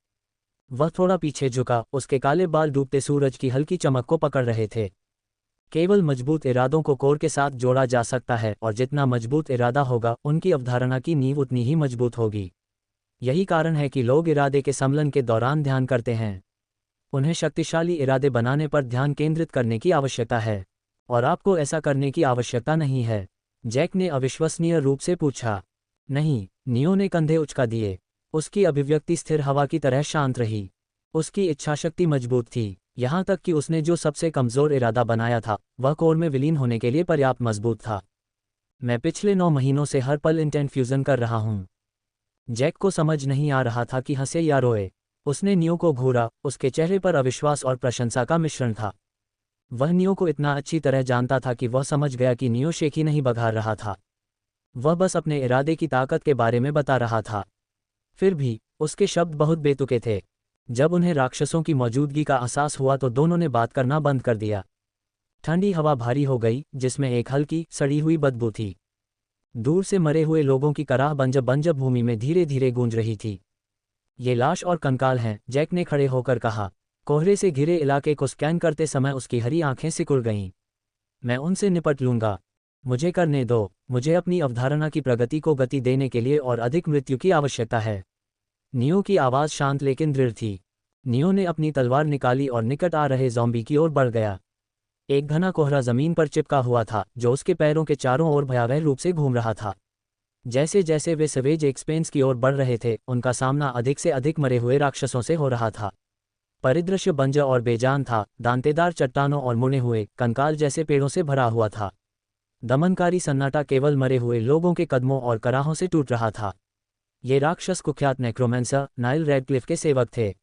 [SPEAKER 1] वह थोड़ा पीछे झुका, उसके काले बाल डूबते सूरज की हल्की चमक को पकड़ रहे थे। केवल मजबूत इरादों को कोर के साथ जोड़ा जा सकता है, और जितना मजबूत इरादा होगा उनकी अवधारणा की नींव उतनी ही मजबूत होगी। यही कारण है कि लोग इरादे के सम्मिलन के दौरान ध्यान करते हैं। उन्हें शक्तिशाली इरादे बनाने पर ध्यान केंद्रित करने की आवश्यकता है, और आपको ऐसा करने की आवश्यकता नहीं है। जैक ने अविश्वसनीय रूप से पूछा। नहीं, नियो ने कंधे उचका दिए। उसकी अभिव्यक्ति स्थिर हवा की तरह शांत रही। उसकी इच्छाशक्ति मजबूत थी, यहाँ तक कि उसने जो सबसे कमज़ोर इरादा बनाया था वह कोर में विलीन होने के लिए पर्याप्त मजबूत था। मैं पिछले 9 महीनों से हर पल इंटेंट फ्यूजन कर रहा हूँ। जैक को समझ नहीं आ रहा था कि हंसे या रोए। उसने नियो को घूरा, उसके चेहरे पर अविश्वास और प्रशंसा का मिश्रण था। वह नियो को इतना अच्छी तरह जानता था कि वह समझ गया कि नियो शेखी नहीं बघार रहा था। वह बस अपने इरादे की ताकत के बारे में बता रहा था। फिर भी उसके शब्द बहुत बेतुके थे। जब उन्हें राक्षसों की मौजूदगी का एहसास हुआ तो दोनों ने बात करना बंद कर दिया। ठंडी हवा भारी हो गई, जिसमें एक हल्की सड़ी हुई बदबू थी। दूर से मरे हुए लोगों की कराह बंजर भूमि में धीरे धीरे गूंज रही थी। ये लाश और कंकाल हैं, जैक ने खड़े होकर कहा। कोहरे से घिरे इलाके को स्कैन करते समय उसकी हरी आंखें सिकुड़ गईं। मैं उनसे निपट लूंगा। मुझे करने दो। मुझे अपनी अवधारणा की प्रगति को गति देने के लिए और अधिक मृत्यु की आवश्यकता है। नियो की आवाज़ शांत लेकिन दृढ़ थी। नियो ने अपनी तलवार निकाली और निकट आ रहे ज़ॉम्बी की ओर बढ़ गया। एक घना कोहरा ज़मीन पर चिपका हुआ था, जो उसके पैरों के चारों ओर भयावह रूप से घूम रहा था। जैसे जैसे वे सवेज एक्सपेंस की ओर बढ़ रहे थे, उनका सामना अधिक से अधिक मरे हुए राक्षसों से हो रहा था। परिदृश्य बंजर और बेजान था, दांतेदार चट्टानों और मुड़े हुए कंकाल जैसे पेड़ों से भरा हुआ था। दमनकारी सन्नाटा केवल मरे हुए लोगों के कदमों और कराहों से टूट रहा था। ये राक्षस कुख्यात नेक्रोमेंसर नाइल रेडक्लिफ के सेवक थे।